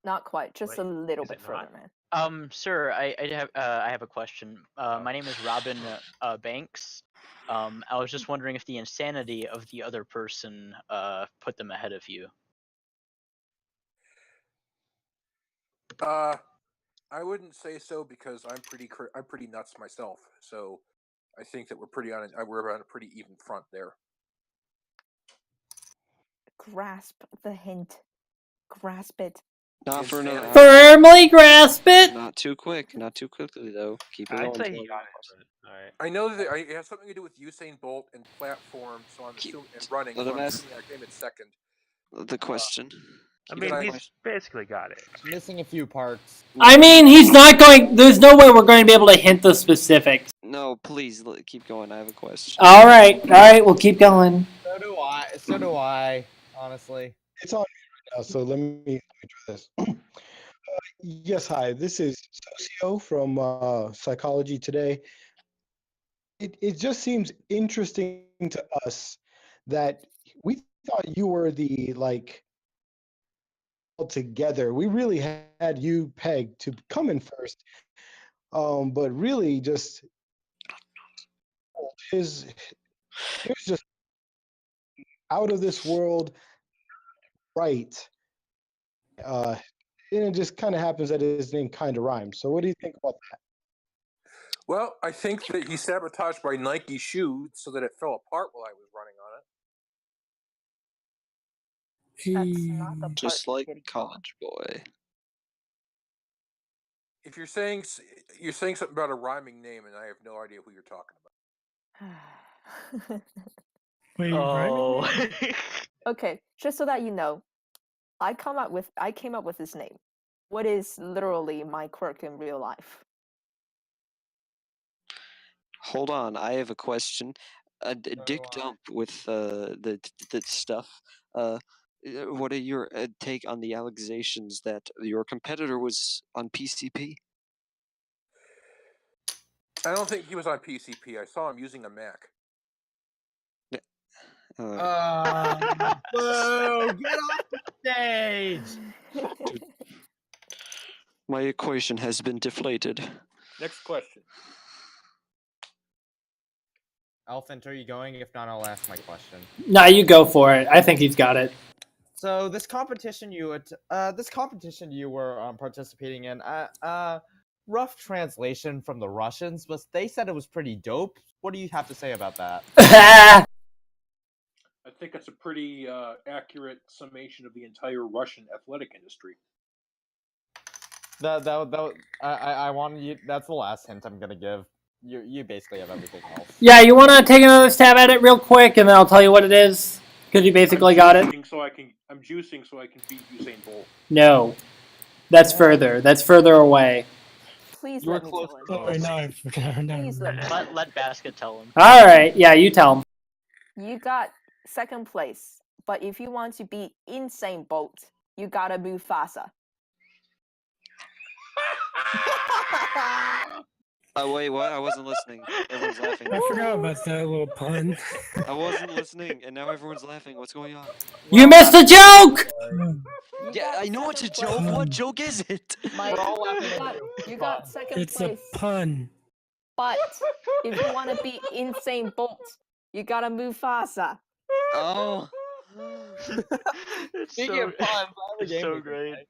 Not quite. Just a little bit further, man. Sir, I have a question. My name is Robin Banks. I was just wondering if the insanity of the other person put them ahead of you. I wouldn't say so because I'm pretty nuts myself. So I think that we're on a pretty even front there. Grasp the hint. Grasp it. Not for another hour. Firmly grasp it. Not too quick. Not too quickly though. Keep it going. I'd say he got it. But, all right. I know that it has something to do with Usain Bolt and platform, so I'm assuming and running. So I'm assuming I came in second. The question. I mean, he's basically got it. Missing a few parts. I mean, he's not going. There's no way we're going to be able to hint the specifics. No, please keep going. I have a question. All right, we'll keep going. So do I. Honestly, it's on right now. So let me try this. Yes, hi. This is Socio from Psychology Today. It just seems interesting to us that we thought you were the together. We really had you pegged to come in first, but really just his just out of this world, right? And it just kind of happens that his name kind of rhymes. So what do you think about that? Well, I think that he sabotaged my Nike shoe so that it fell apart while I was running on it. That's not the part Just like College Boy. If you're saying something about a rhyming name, and I have no idea who you're talking about. Wait, oh. Okay, just so that you know, I came up with this name. What is literally my quirk in real life? Hold on, I have a question. Dick Dump with the stuff. What are your take on the allegations that your competitor was on PCP? I don't think he was on PCP. I saw him using a Mac. boo! Get off the stage! My equation has been deflated. Next question. Elephant, are you going? If not, I'll ask my question. Nah, you go for it. I think he's got it. So this competition you were participating in, rough translation from the Russians, but they said it was pretty dope. What do you have to say about that? I think it's a pretty accurate summation of the entire Russian athletic industry. I wanted you. That's the last hint I'm gonna give. You basically have everything else. Yeah, you want to take another stab at it real quick, and then I'll tell you what it is, because you basically got it. I'm juicing so I can beat Usain Bolt. No, that's further. That's further away. Please You were let me close tell him. Oh, no, I forgot. Please let me. Let Basket tell him. All right, yeah, you tell him. You got second place, but if you want to beat Insane Bolt, you gotta move faster. Oh wait, what? I wasn't listening. Everyone's laughing. I forgot about that little pun. I wasn't listening, and now everyone's laughing. What's going on? You missed a joke! Yeah, I know it's a joke. What joke is it? You got second It's place. a pun. But if you want to beat Insane Bolt, you gotta move faster. Oh. Speaking of puns, I have a It's game so we can great. play.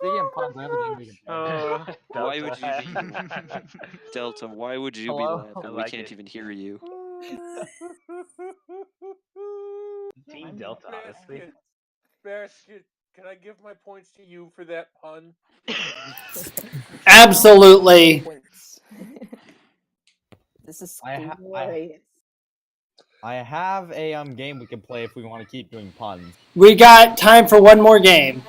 Speaking of puns, I have a game we can play. Why would you be Delta? Why would you Hello? be laughing? I We like can't it. even hear you. Team Delta, honestly. Basket, can I give my points to you for that pun? Absolutely. This is I glorious. I have a game we can play if we want to keep doing puns. We got time for one more game.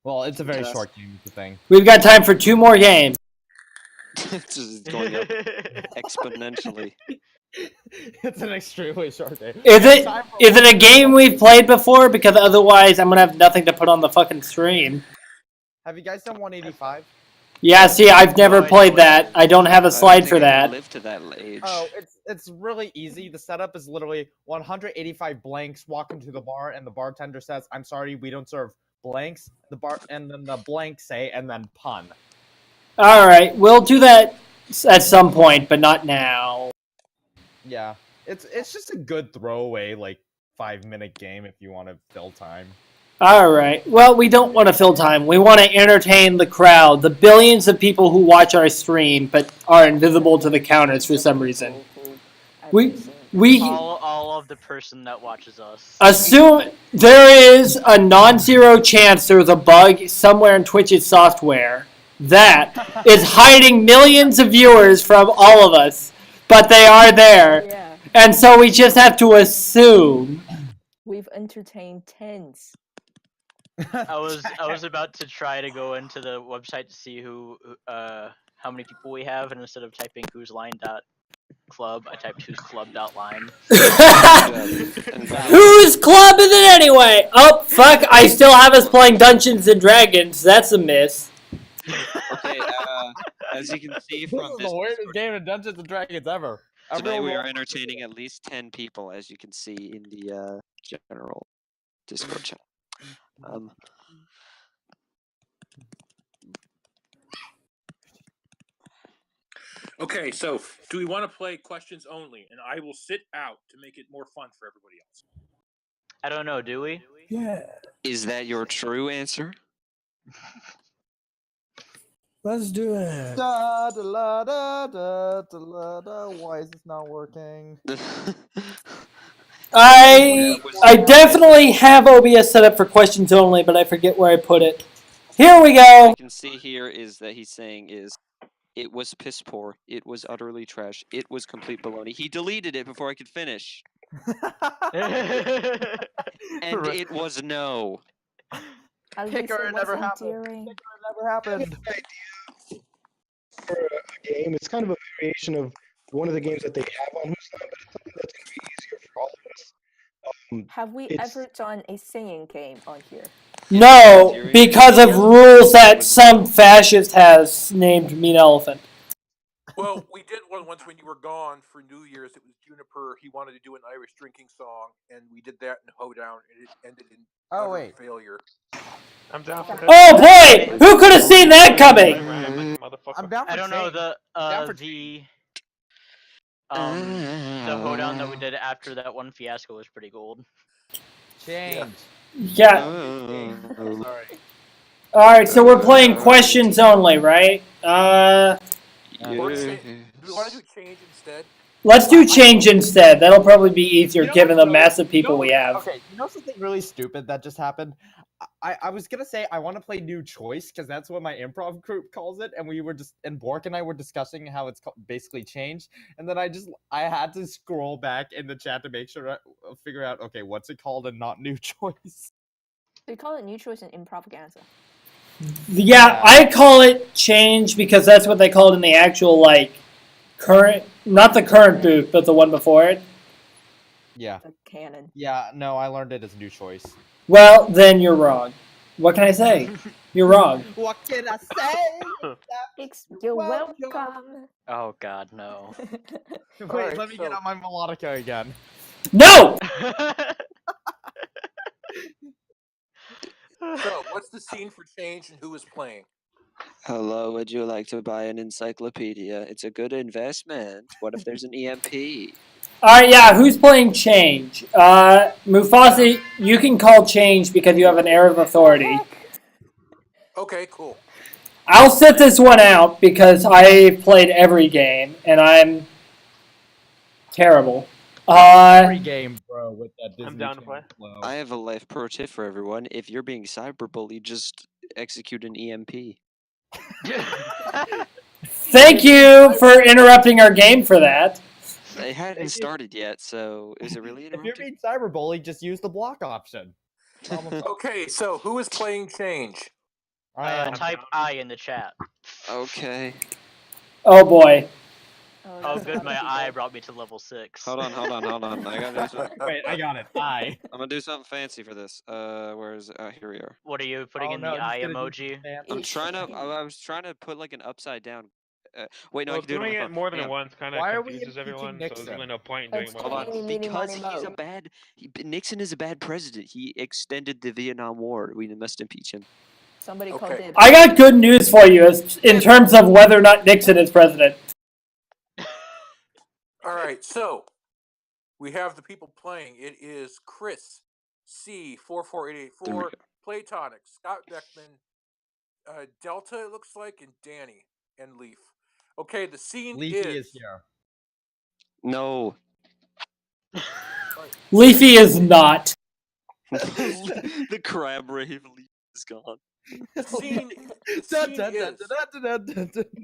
Well, it's a very short game. It's the thing. We've got time for 2 more games. It's just going up exponentially. It's an extremely short game. Is it a game we've played before? Because otherwise, I'm gonna have nothing to put on the fucking stream. Have you guys done 185? Yeah, see, I've never played that. I don't have a slide for that. Live to that age. Oh, it's really easy. The setup is literally 185 blanks. Walk into the bar, and the bartender says, "I'm sorry, we don't serve blanks." And then the blanks say, and then pun. All right, we'll do that at some point, but not now. Yeah, it's just a good throwaway, like 5-minute game if you want to fill time. All right. Well, we don't want to fill time. We want to entertain the crowd, the billions of people who watch our stream but are invisible to the counters for some reason. We all of the person that watches us. assume there is a non-zero chance there's a bug somewhere in Twitch's software that is hiding millions of viewers from all of us, but they are there. Yeah. And so we just have to assume. We've entertained tens. I was about to try to go into the website to see how many people we have, and instead of typing WhoseLine.club, I typed WhoseClub.line. Whose club is it anyway? Oh fuck! I still have us playing Dungeons and Dragons. That's a miss. Okay, as you can see This from is this, the weirdest game of Dungeons and Dragons ever. today we are entertaining at least 10 people, as you can see in the general Discord chat. Okay, so do we want to play questions only? And I will sit out to make it more fun for everybody else. I don't know, do we? Yeah. Is that your true answer? Let's do it. Da, da, la, da, da, da, la, da. Why is this not working? I definitely have OBS set up for questions only, but I forget where I put it. Here we go. I can see here is that he's saying it was piss poor. It was utterly trash. It was complete baloney. He deleted it before I could finish. And it was no. Kicker, it never happened. Never happened. For a game, it's kind of a variation of one of the games that they have on WhoseLine, but it's something that's going to be easier for all of us. Have we ever done a singing game on here? No, because of rules that some fascist has named Mean Elephant. Well, we did one once when you were gone for New Year's. It was Juniper. He wanted to do an Irish drinking song, and we did that in Hoedown, and it ended in utter failure. I'm down for that. Oh boy! Who could have seen that coming? I'm down for I don't know the for hoedown that we did after that one fiasco was pretty gold. Change. Yeah. Sorry. All right, so we're playing questions only, right? Do we want to do change instead? Let's do change instead. That'll probably be easier given the massive people we have. Okay, you know something really stupid that just happened? I was gonna say I want to play New Choice because that's what my improv group calls it, and Bork and I were discussing how it's basically changed, and then I had to scroll back in the chat to make sure figure out okay what's it called and not New Choice. We call it New Choice and Improvaganza. Yeah, I call it change because that's what they call it in the actual current, not the current booth, but the one before it. Yeah. The canon. Yeah, no, I learned it as New Choice. Well, then you're wrong. What can I say? You're wrong. What can I say? You're welcome. Oh God, no. Wait, Alright, let me get on my melodica again. No! So, what's the scene for change and who is playing? Hello, would you like to buy an encyclopedia? It's a good investment. What if there's an EMP? Alright, yeah, who's playing change? Mufasa, you can call change because you have an air of authority. Okay, cool. I'll sit this one out because I played every game and I'm terrible. Every game, bro, with that Disney I'm down to play. flow. I have a life pro tip for everyone. If you're being cyberbullied, just execute an EMP. Thank you for interrupting our game for that. It hadn't started yet, so is it really If you're interrupting? being cyberbullied, just use the block option. Okay, so who is playing change? Type I in the chat. Okay. Oh boy. Oh good, my eye brought me to level 6. Hold on. I gotta do something. Wait, I got it. I'm gonna do something fancy for this. Where's here we are. What are you putting in the eye emoji? I'm trying to. I was trying to put like an upside down. Wait, no, I Well, can do it on doing my it phone. more than Hang on. once kind of confuses everyone, so there's really no point in doing it more than Hold once. on, because he's a bad. Nixon is a bad president. He extended the Vietnam War. We must impeach him. Somebody called dibs. I got good news for you in terms of whether or not Nixon is president. Alright, so we have the people playing. It is Chris, C44884, Platonic, Scott Beckman, Delta, it looks like, and Danny, and Leaf. Okay, the scene Leafy is here. No. Leafy is not. The crab rave leaf is gone. The scene is.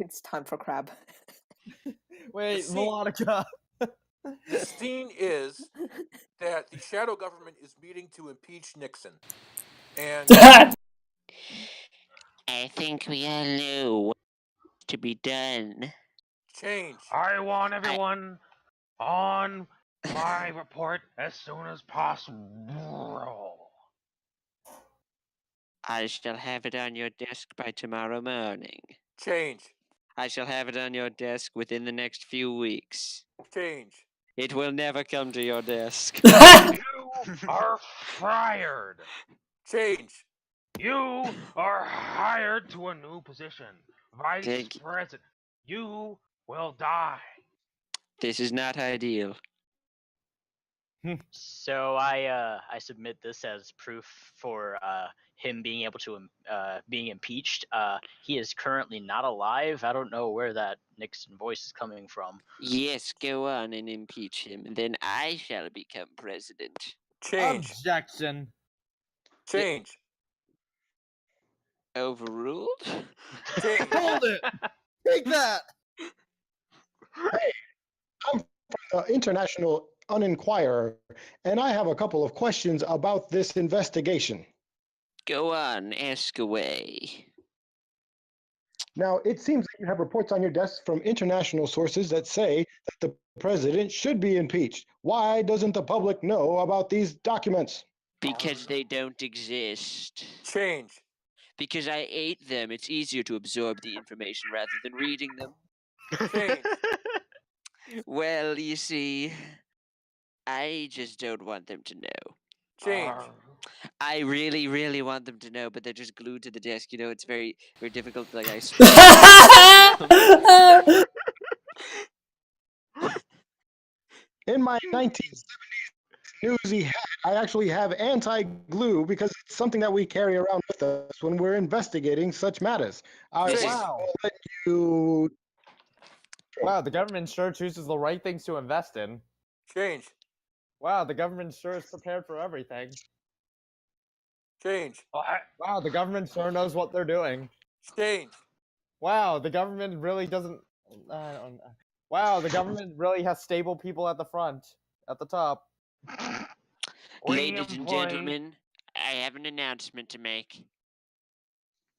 It's time for crab. Wait, melodica. The scene is that the shadow government is meeting to impeach Nixon. And I think we all know what to be done. change. I want everyone on my report as soon as possible. I shall have it on your desk by tomorrow morning. Change. I shall have it on your desk within the next few weeks. Change. It will never come to your desk. You are fired. Change. You are hired to a new position. Vice Thank you. President. You will die. This is not ideal. So I submit this as proof for him being able to being impeached. He is currently not alive. I don't know where that Nixon voice is coming from. Yes, go on and impeach him. Then I shall become president. Change. Objection. Change. Overruled? Change. Hold it. Take that. Hey, I'm from the International Uninquirer, and I have a couple of questions about this investigation. Go on, ask away. Now, it seems that you have reports on your desk from international sources that say that the president should be impeached. Why doesn't the public know about these documents? Because they don't exist. Change. Because I ate them. It's easier to absorb the information rather than reading them. Change. Well, you see, I just don't want them to know. Change. I really, really want them to know, but they're just glued to the desk. You know, it's very, very difficult. Like I. In my 1970s newsy hat, I actually have anti-glue because it's something that we carry around with us when we're investigating such matters. Wow. Will let you. Wow, the government sure chooses the right things to invest in. Change. Wow, the government sure is prepared for everything. Change. Wow, the government sure knows what they're doing. Change. Wow, the government really doesn't. Wow, the government really has stable people at the front, at the top. Ladies and gentlemen, I have an announcement to make.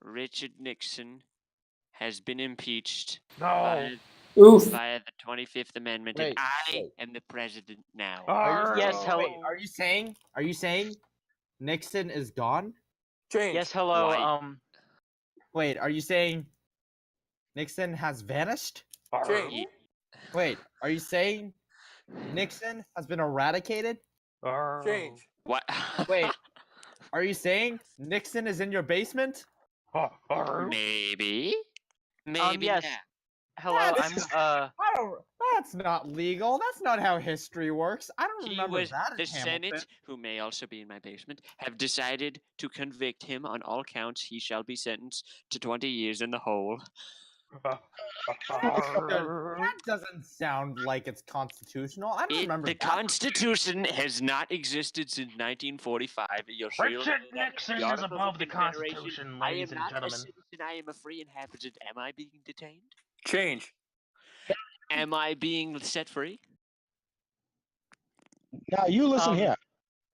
Richard Nixon has been impeached via the 25th Amendment, and I am the president now. Are you saying Nixon is gone? Change. Yes, hello. Why? Wait, are you saying Nixon has vanished? Change. Wait, are you saying Nixon has been eradicated? Change. What? Wait, are you saying Nixon is in your basement? Maybe. Maybe yes. not. Hello, That's not legal. That's not how history works. I don't He remember was that in the Hamilton. Senate, who may also be in my basement, have decided to convict him on all counts. He shall be sentenced to 20 years in the hole. That doesn't sound like it's constitutional. I don't remember The that. Constitution has not existed since 1945. You'll sure Richard Nixon is above the Constitution, ladies and gentlemen. I am not a citizen. I am a free inhabitant. Am I being detained? Change. Am I being set free? Now you listen here.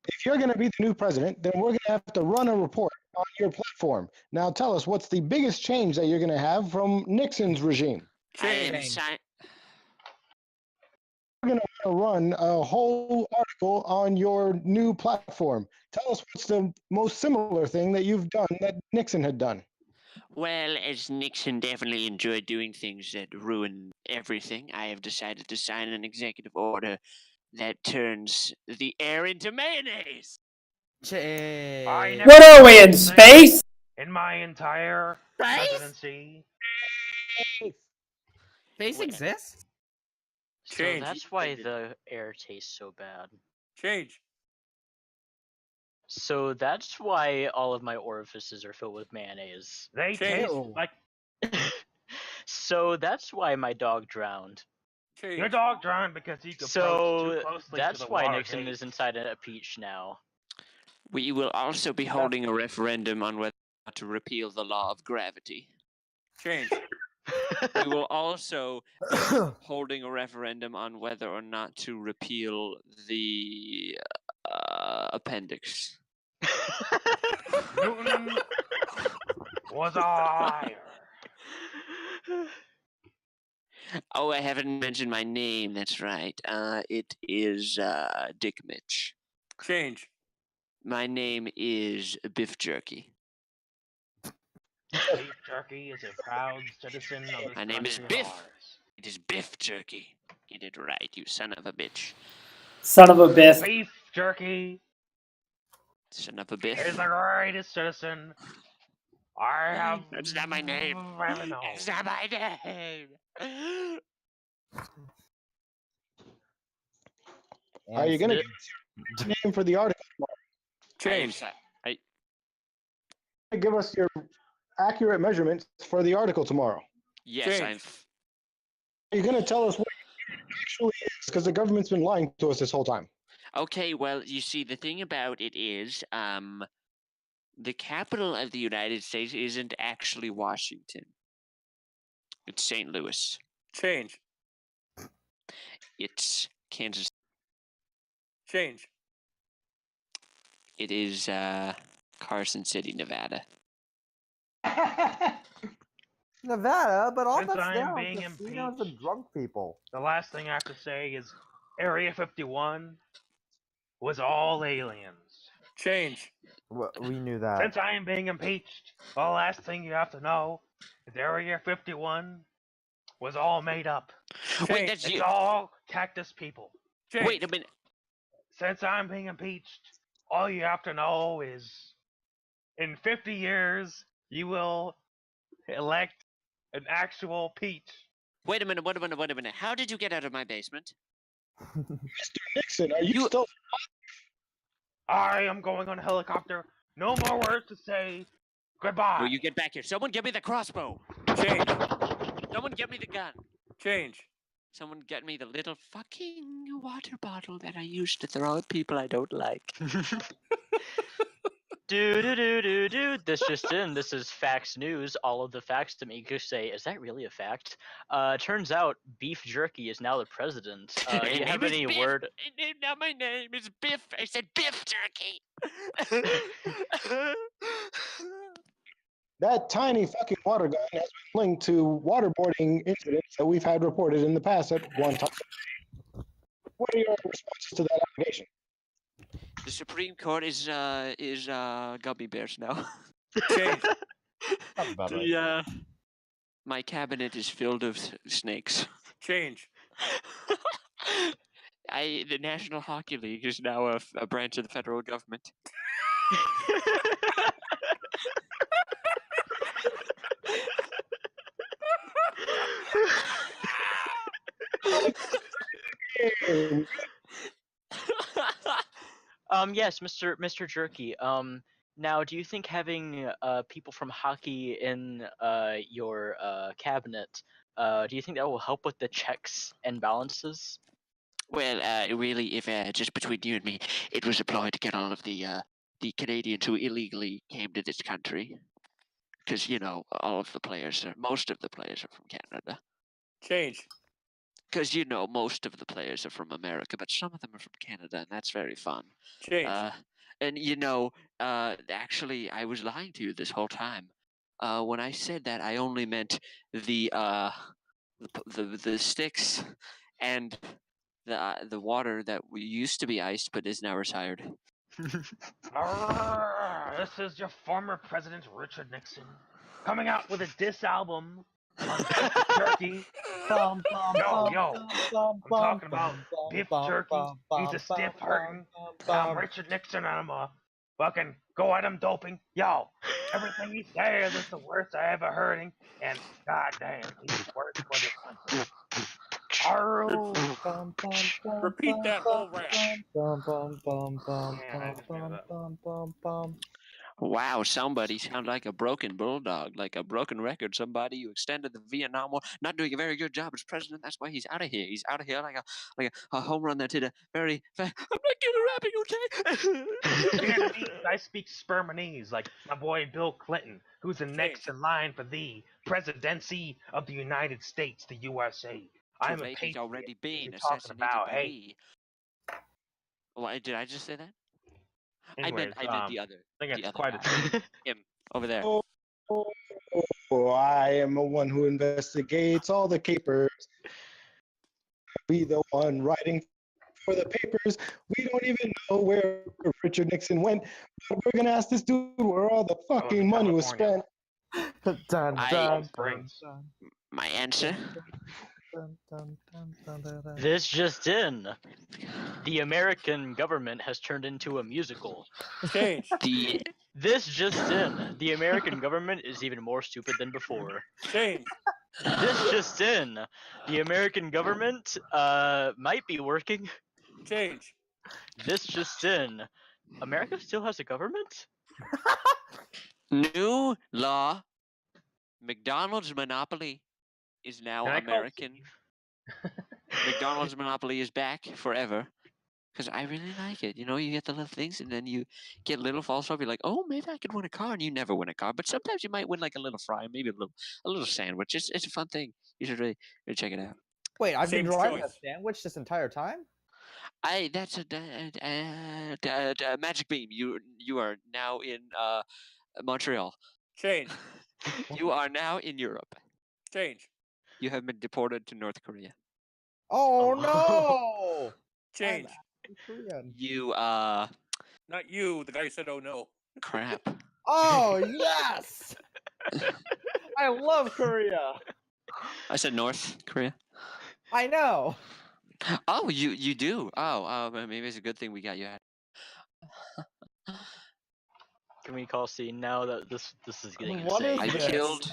If you're going to be the new president, then we're going to have to run a report on your platform. Now tell us, what's the biggest change that you're going to have from Nixon's regime? Change. We're going to run a whole article on your new platform. Tell us what's the most similar thing that you've done that Nixon had done. Well, as Nixon definitely enjoyed doing things that ruin everything, I have decided to sign an executive order that turns the air into mayonnaise. What are we in space? In my entire presidency. Space exists? So that's why the air tastes so bad. Change. So that's why all of my orifices are filled with mayonnaise. They taste like. So that's why my dog drowned. Your dog drowned because he approached So too closely that's to the why water Nixon gate. is inside a peach now. We will also be holding a referendum on whether or not to repeal the law of gravity. Change. We will also be holding a referendum on whether or not to repeal the appendix. Newton was a liar. Oh, I haven't mentioned my name. That's right. It is Dick Mitch. Change. My name is Biff Jerky. Beef Jerky is a proud citizen of this My name is country of Biff. ours. It is Biff Jerky. Get it right, you son of a bitch. Son of a biff. Beef Jerky Son of a biff. is the greatest citizen I have. That's not my name. Ever known. That's not my name. Are you going to give us your name for the article tomorrow? Change. Give us your accurate measurements for the article tomorrow. Yes, Are you going to tell us what it actually is? Because the government's been lying to us this whole time. Okay, well, you see, the thing about it is, the capital of the United States isn't actually Washington. It's St. Louis. Change. It's Kansas. Change. It is Carson City, Nevada. Nevada, but all Since that's I there am are being casinos and drunk people. The last thing I have to say is Area 51 was all aliens. Change. We knew that. Since I am being impeached, the last thing you have to know is Area 51 was all made up. Wait, that's it's you. all cactus people. Change. Wait a minute. Since I'm being impeached, all you have to know is in 50 years, you will elect an actual peach. Wait a minute. How did you get out of my basement? Mr. Nixon, are you still... I am going on a helicopter. No more words to say. Goodbye. Will you get back here? Someone get me the crossbow. Change. Someone get me the gun. Change. Someone get me the little fucking water bottle that I use to throw at people I don't like. This just in. This is Facts News. All of the facts to make you say, is that really a fact? Turns out beef jerky is now the president. Do you have any word? Now my name is Biff. I said Biff Jerky. That tiny fucking water gun has been linked to waterboarding incidents that we've had reported in the past at one time. What are your responses to that allegation? The Supreme Court is gummy bears now. Change. That's about right. Yeah. My cabinet is filled with snakes. Change. The National Hockey League is now a branch of the federal government. Yes, Mr. Jerky. Now, do you think having people from hockey in your cabinet, do you think that will help with the checks and balances? Well, really, if just between you and me, it was applied to get all of the Canadians who illegally came to this country, because most of the players are from Canada. Change. Because most of the players are from America, but some of them are from Canada, and that's very fun. Change. And actually, I was lying to you this whole time. When I said that, I only meant the sticks and the water that used to be iced but is now retired. This is your former president, Richard Nixon, coming out with a diss album on Beef Jerky. Yo, I'm talking about Beef Jerky. He's a stiff hurting. I'm Richard Nixon, and I'm a fucking go at him doping. Yo, everything he says is the worst I ever heard him, and goddamn, he's worse for the country. Repeat that whole rap. Wow, somebody sounds like a broken bulldog, like a broken record. Somebody who extended the Vietnam War, not doing a very good job as president. That's why he's out of here. He's out of here like a home run that did a very fast. I'm not good at rapping, okay? Vietnamese, I speak Spermanese, like my boy Bill Clinton, who's the next in line for the presidency of the United States, the USA. I'm a patriot. Already been You're talking about, hey. Well, did I just say that? Anyways, I meant the other. I think the it's other quite guy. Him over there. I am the one who investigates all the capers. Be the one writing for the papers. We don't even know where Richard Nixon went, but we're gonna ask this dude where all the fucking money was spent. My answer. This just in. The American government has turned into a musical. Change. This just in. The American government is even more stupid than before. Change. This just in. The American government might be working. Change. This just in. America still has a government? New law. McDonald's monopoly is now American. McDonald's monopoly is back forever. Because I really like it. You get the little things, and then you get little false hope. You're like, oh, maybe I could win a car, and you never win a car. But sometimes you might win like a little fry, maybe a little sandwich. It's a fun thing. You should really check it out. Wait, I've been driving a sandwich this entire time? That's a magic beam. You are now in Montreal. Change. You are now in Europe. Change. You have been deported to North Korea. Oh no! Change. You Not you, the guy who said oh no. Crap. Oh yes! I love Korea. I said North Korea. I know. Oh, you do. Oh, maybe it's a good thing we got you out. Can we call scene now that this is getting What insane? is I killed,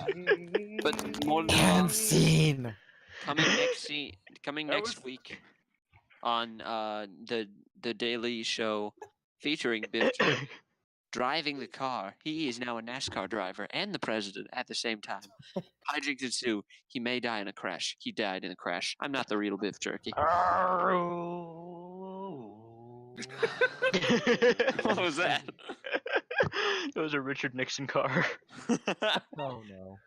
but more than scene. Coming next week on the Daily Show featuring Bill driving the car. He is now a NASCAR driver and the president at the same time. Hijinks ensue. He may die in a crash. He died in a crash. I'm not the real Biff Jerky. What was that? It was a Richard Nixon car. Oh no.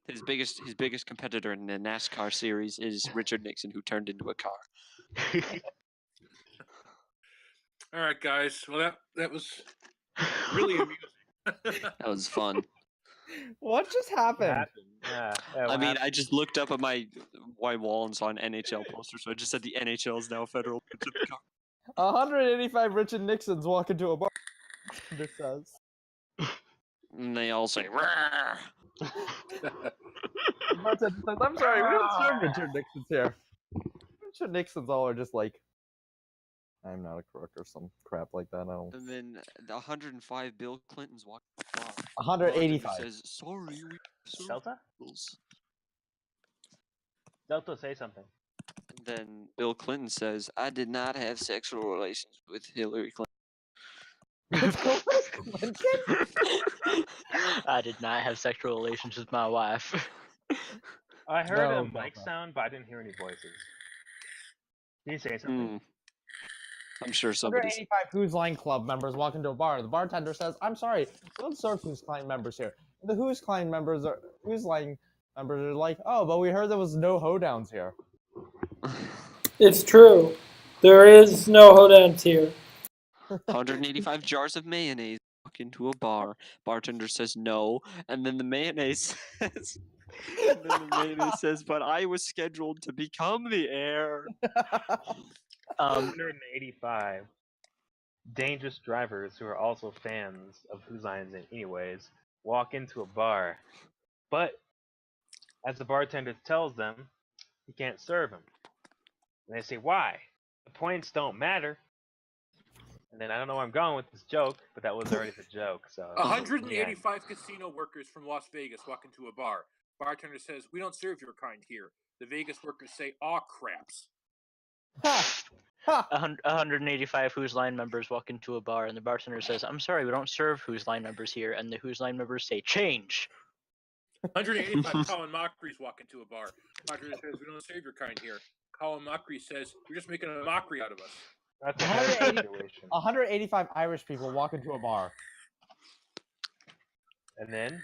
His biggest competitor in the NASCAR series is Richard Nixon, who turned into a car. All right, guys. Well, that was really amusing. That was fun. What just happened? I mean, I just looked up at my white wall and saw an NHL poster, so I just said the NHL is now federal. 185 Richard Nixons walk into a bar. This says. And they all say, "Rawr." I'm sorry, we don't serve Richard Nixons here. Richard Nixons all are just like, I'm not a crook or some crap like that. I don't. And then the 105 Bill Clintons walk. 185. Says, sorry, we serve Delta? Bills." Delta, say something. And then Bill Clinton says, I did not have sexual relations with Hillary Clinton. I did not have sexual relations with my wife. I heard No, a mic sound, but I didn't hear any voices. Can you say something? I'm sure somebody's. 185 Who's Line Club members walk into a bar. The bartender says, I'm sorry, we don't serve Who's Line members here. The Who's Line members are like, oh, but we heard there was no hoedowns here. It's true. There is no hoedowns here. 185 jars of mayonnaise walk into a bar. Bartender says no, and then the mayonnaise says, but I was scheduled to become the heir. 185 dangerous drivers who are also fans of Whose Line Is It Anyways walk into a bar, but as the bartender tells them, he can't serve them. And they say, why? The points don't matter. And then I don't know where I'm going with this joke, but that was already the joke. So 185 casino workers from Las Vegas walk into a bar. Bartender says, we don't serve your kind here. The Vegas workers say, aw, craps. 185 Whose Line members walk into a bar, and the bartender says, I'm sorry, we don't serve Whose Line members here. And the Whose Line members say, change. 185 Colin Mockeries walk into a bar. Bartender says, we don't serve your kind here. Colin Mockery says, you're just making a mockery out of us. 185 Irish people walk into a bar. And then?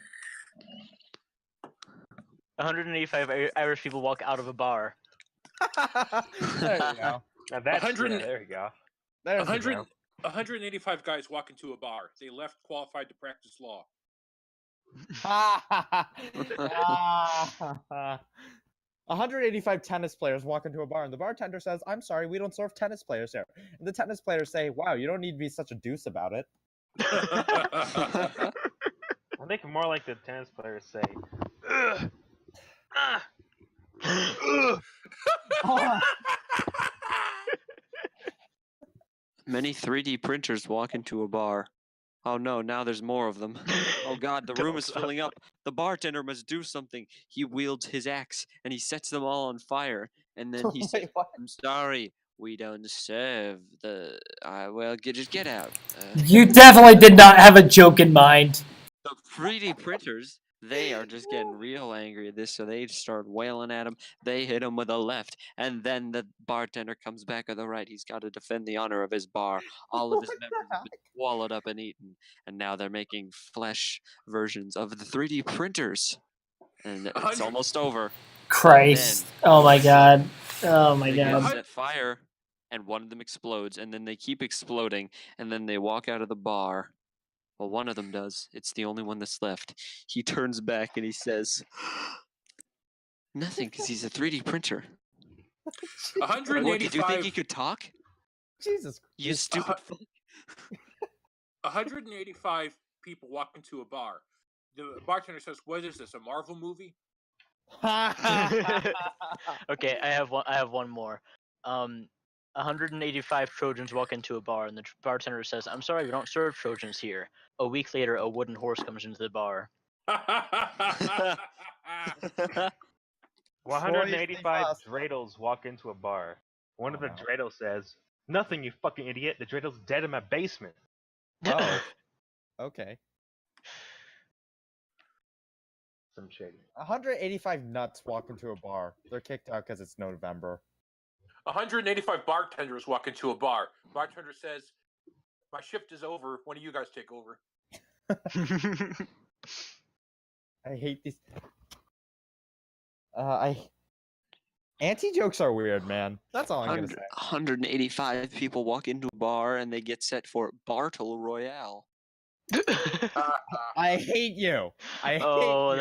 185 Irish people walk out of a bar. There you go. Now that's 100 there you go. 185 guys walk into a bar. They left qualified to practice law. 185 tennis players walk into a bar, and the bartender says, I'm sorry, we don't serve tennis players here. And the tennis players say, wow, you don't need to be such a deuce about it. I think more like the tennis players say, ugh, ugh. Many 3D printers walk into a bar. Oh no, now there's more of them. Oh god, the room is filling up. The bartender must do something. He wields his axe and he sets them all on fire. And then he says, I'm sorry, we don't serve the... well, just get out. You definitely did not have a joke in mind. The 3D printers, they are just getting real angry at this, so they start wailing at him. They hit him with a left, and then the bartender comes back with a right. He's got to defend the honor of his bar. All of his members have been swallowed up and eaten, and now they're making flesh versions of the 3D printers. And it's almost over. Christ. Oh my god. Oh my god. They set fire, and one of them explodes, and then they keep exploding, and then they walk out of the bar. Well, one of them does. It's the only one that's left. He turns back and he says, nothing, because he's a 3D printer. 185. Did you think he could talk? Jesus Christ. You stupid fuck. 185 people walk into a bar. The bartender says, what is this, a Marvel movie? Okay, I have one more. 185 Trojans walk into a bar, and the bartender says, I'm sorry, we don't serve Trojans here. A week later, a wooden horse comes into the bar. 185 dreidels walk into a bar. One of the dreidels says, nothing, you fucking idiot. The dreidels dead in my basement. Oh. Okay. Some shady. 185 nuts walk into a bar. They're kicked out because it's November. 185 bartenders walk into a bar. Bartender says, "My shift is over. One of you guys take over." I hate these. Anti-jokes are weird, man. That's all I'm gonna say. 185 people walk into a bar and they get set for Bartle Royale. I hate you. I hate Oh, you.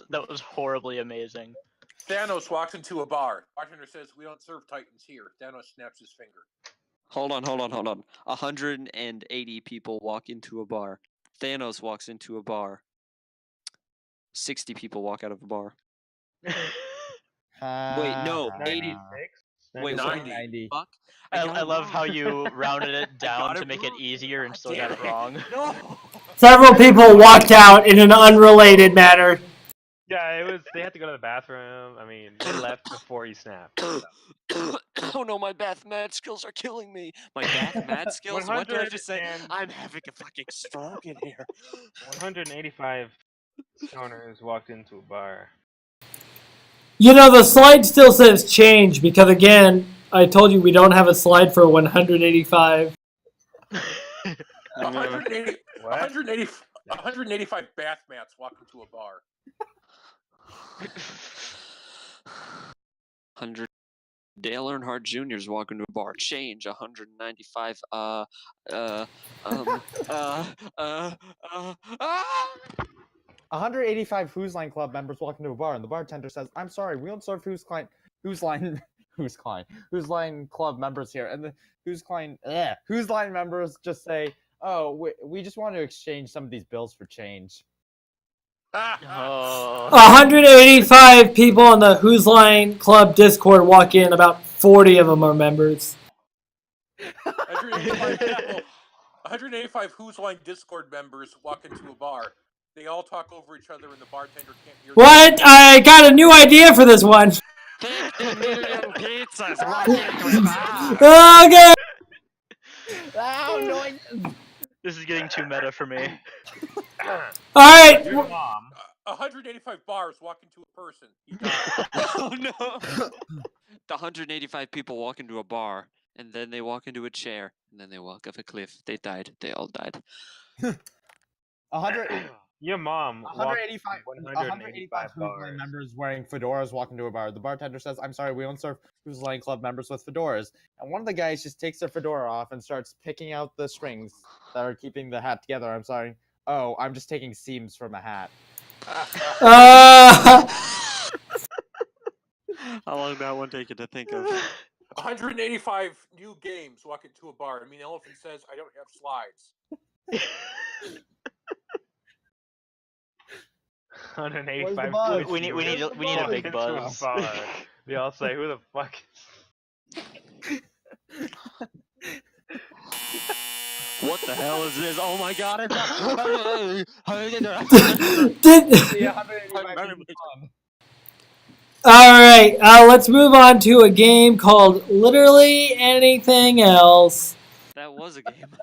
that was horribly amazing. Thanos walks into a bar. Bartender says, "We don't serve Titans here." Thanos snaps his finger. Hold on. 180 people walk into a bar. Thanos walks into a bar. 60 people walk out of a bar. Wait, no, 80. 96? Wait, 90. Fuck? I love how you rounded it down to make it easier and still got it wrong. No. Several people walked out in an unrelated manner. Yeah, it was. They had to go to the bathroom. I mean, they left before he snapped. So. Oh no, my math skills are killing me. My math skills? What did I just say? I'm having a fucking stroke in here. 185 stoners walked into a bar. You know, the slide still says change because, again, I told you we don't have a slide for 185. 185 bath mats walk into a bar. 100 Dale Earnhardt Jr.'s walking to a bar. Change 195. 185 WhoseLine.club members walk into a bar, and the bartender says, "I'm sorry, we don't serve WhoseLine Club members here." And the WhoseLine members just say, "Oh, we just want to exchange some of these bills for change." 185 people on the Whose Line Club Discord walk in. About 40 of them are members. 185 Who's Line Discord members walk into a bar. They all talk over each other, and the bartender can't hear. What? I got a new idea for this one. 50 million pizzas walk into a bar. Okay. Oh, no. This is getting too meta for me. All right. 185 bars walk into a person. Oh no! The 185 people walk into a bar, and then they walk into a chair, and then they walk off a cliff. They died. They all died. 100. Your mom. 185 WhoseLine members wearing fedoras walk into a bar. The bartender says, "I'm sorry, we don't serve WhoseLine Club members with fedoras." And one of the guys just takes their fedora off and starts picking out the strings that are keeping the hat together. I'm sorry. Oh, I'm just taking seams from a hat. How long did that one take you to think of? 185 new games walk into a bar. I mean, Elephant says, "I don't have slides." 185. We need a big buzz. They all say, "Who the fuck?" What the hell is this? Oh my god! All right, let's move on to a game called Literally Anything Else. That was a game.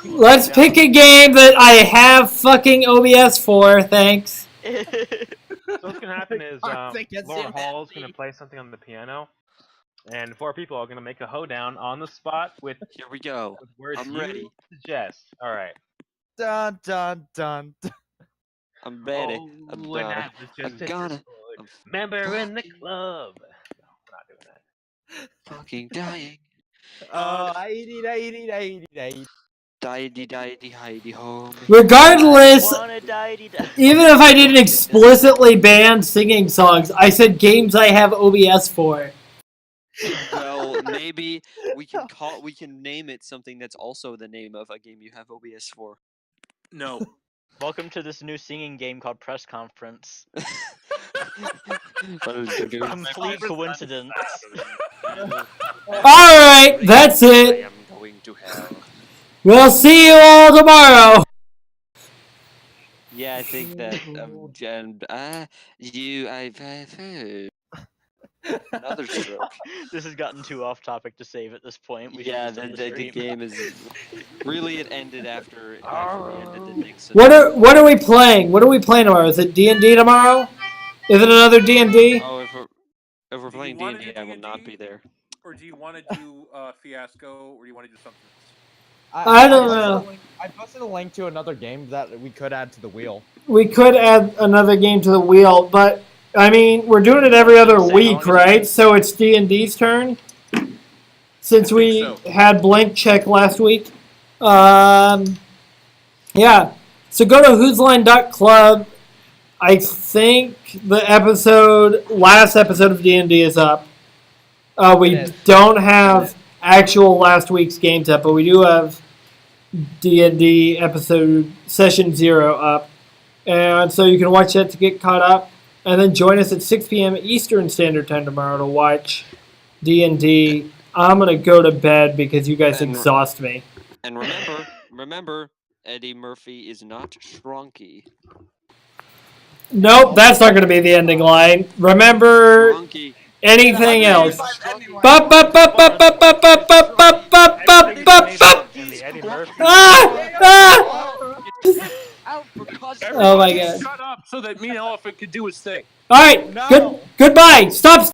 Let's pick a game that I have fucking OBS for, thanks. So what's gonna happen is Laura Hall's gonna play something on the piano, and 4 people are gonna make a hoedown on the spot with. Here we go. With words I'm you ready. suggest. All right. Dun dun dun. I'm ready. I'm gonna. Member in the club. No, we're not doing that. Fucking dying. Regardless, even if I didn't explicitly ban singing songs, I said games I have OBS for. Well, maybe we can name it something that's also the name of a game you have OBS for. No. Welcome to this new singing game called Press Conference. Complete coincidence. Alright, that's it. I am going to hell. We'll see you all tomorrow. Yeah, I think that I've heard another stroke. This has gotten too off topic to save at this point. We Yeah, should just end the stream. game is really it ended after we ended the Nixon. What are we playing? What are we playing tomorrow? Is it D&D tomorrow? Is it another D&D? Oh, If we're Do you playing wanna D&D, do I will not D&D? be there. Or do you want to do Fiasco, or do you want to do something else? I don't know. I posted a link to another game that we could add to the wheel. We could add another game to the wheel, but I mean, we're doing it every other week, right? So it's D&D's turn. Since we had blank check last week. Yeah. So go to WhoseLine.club. I think the last episode of D&D is up. We don't have actual last week's games up, but we do have D&D episode session 0 up. And so you can watch that to get caught up. And then join us at 6 p.m. Eastern Standard Time tomorrow to watch D&D. I'm going to go to bed because you guys exhaust me. And remember, Eddie Murphy is not Shrunky. Nope, that's not going to be the ending line. Remember anything else. Oh my god. Shut up so that Mean Elephant could do his thing. All right, goodbye. Stop.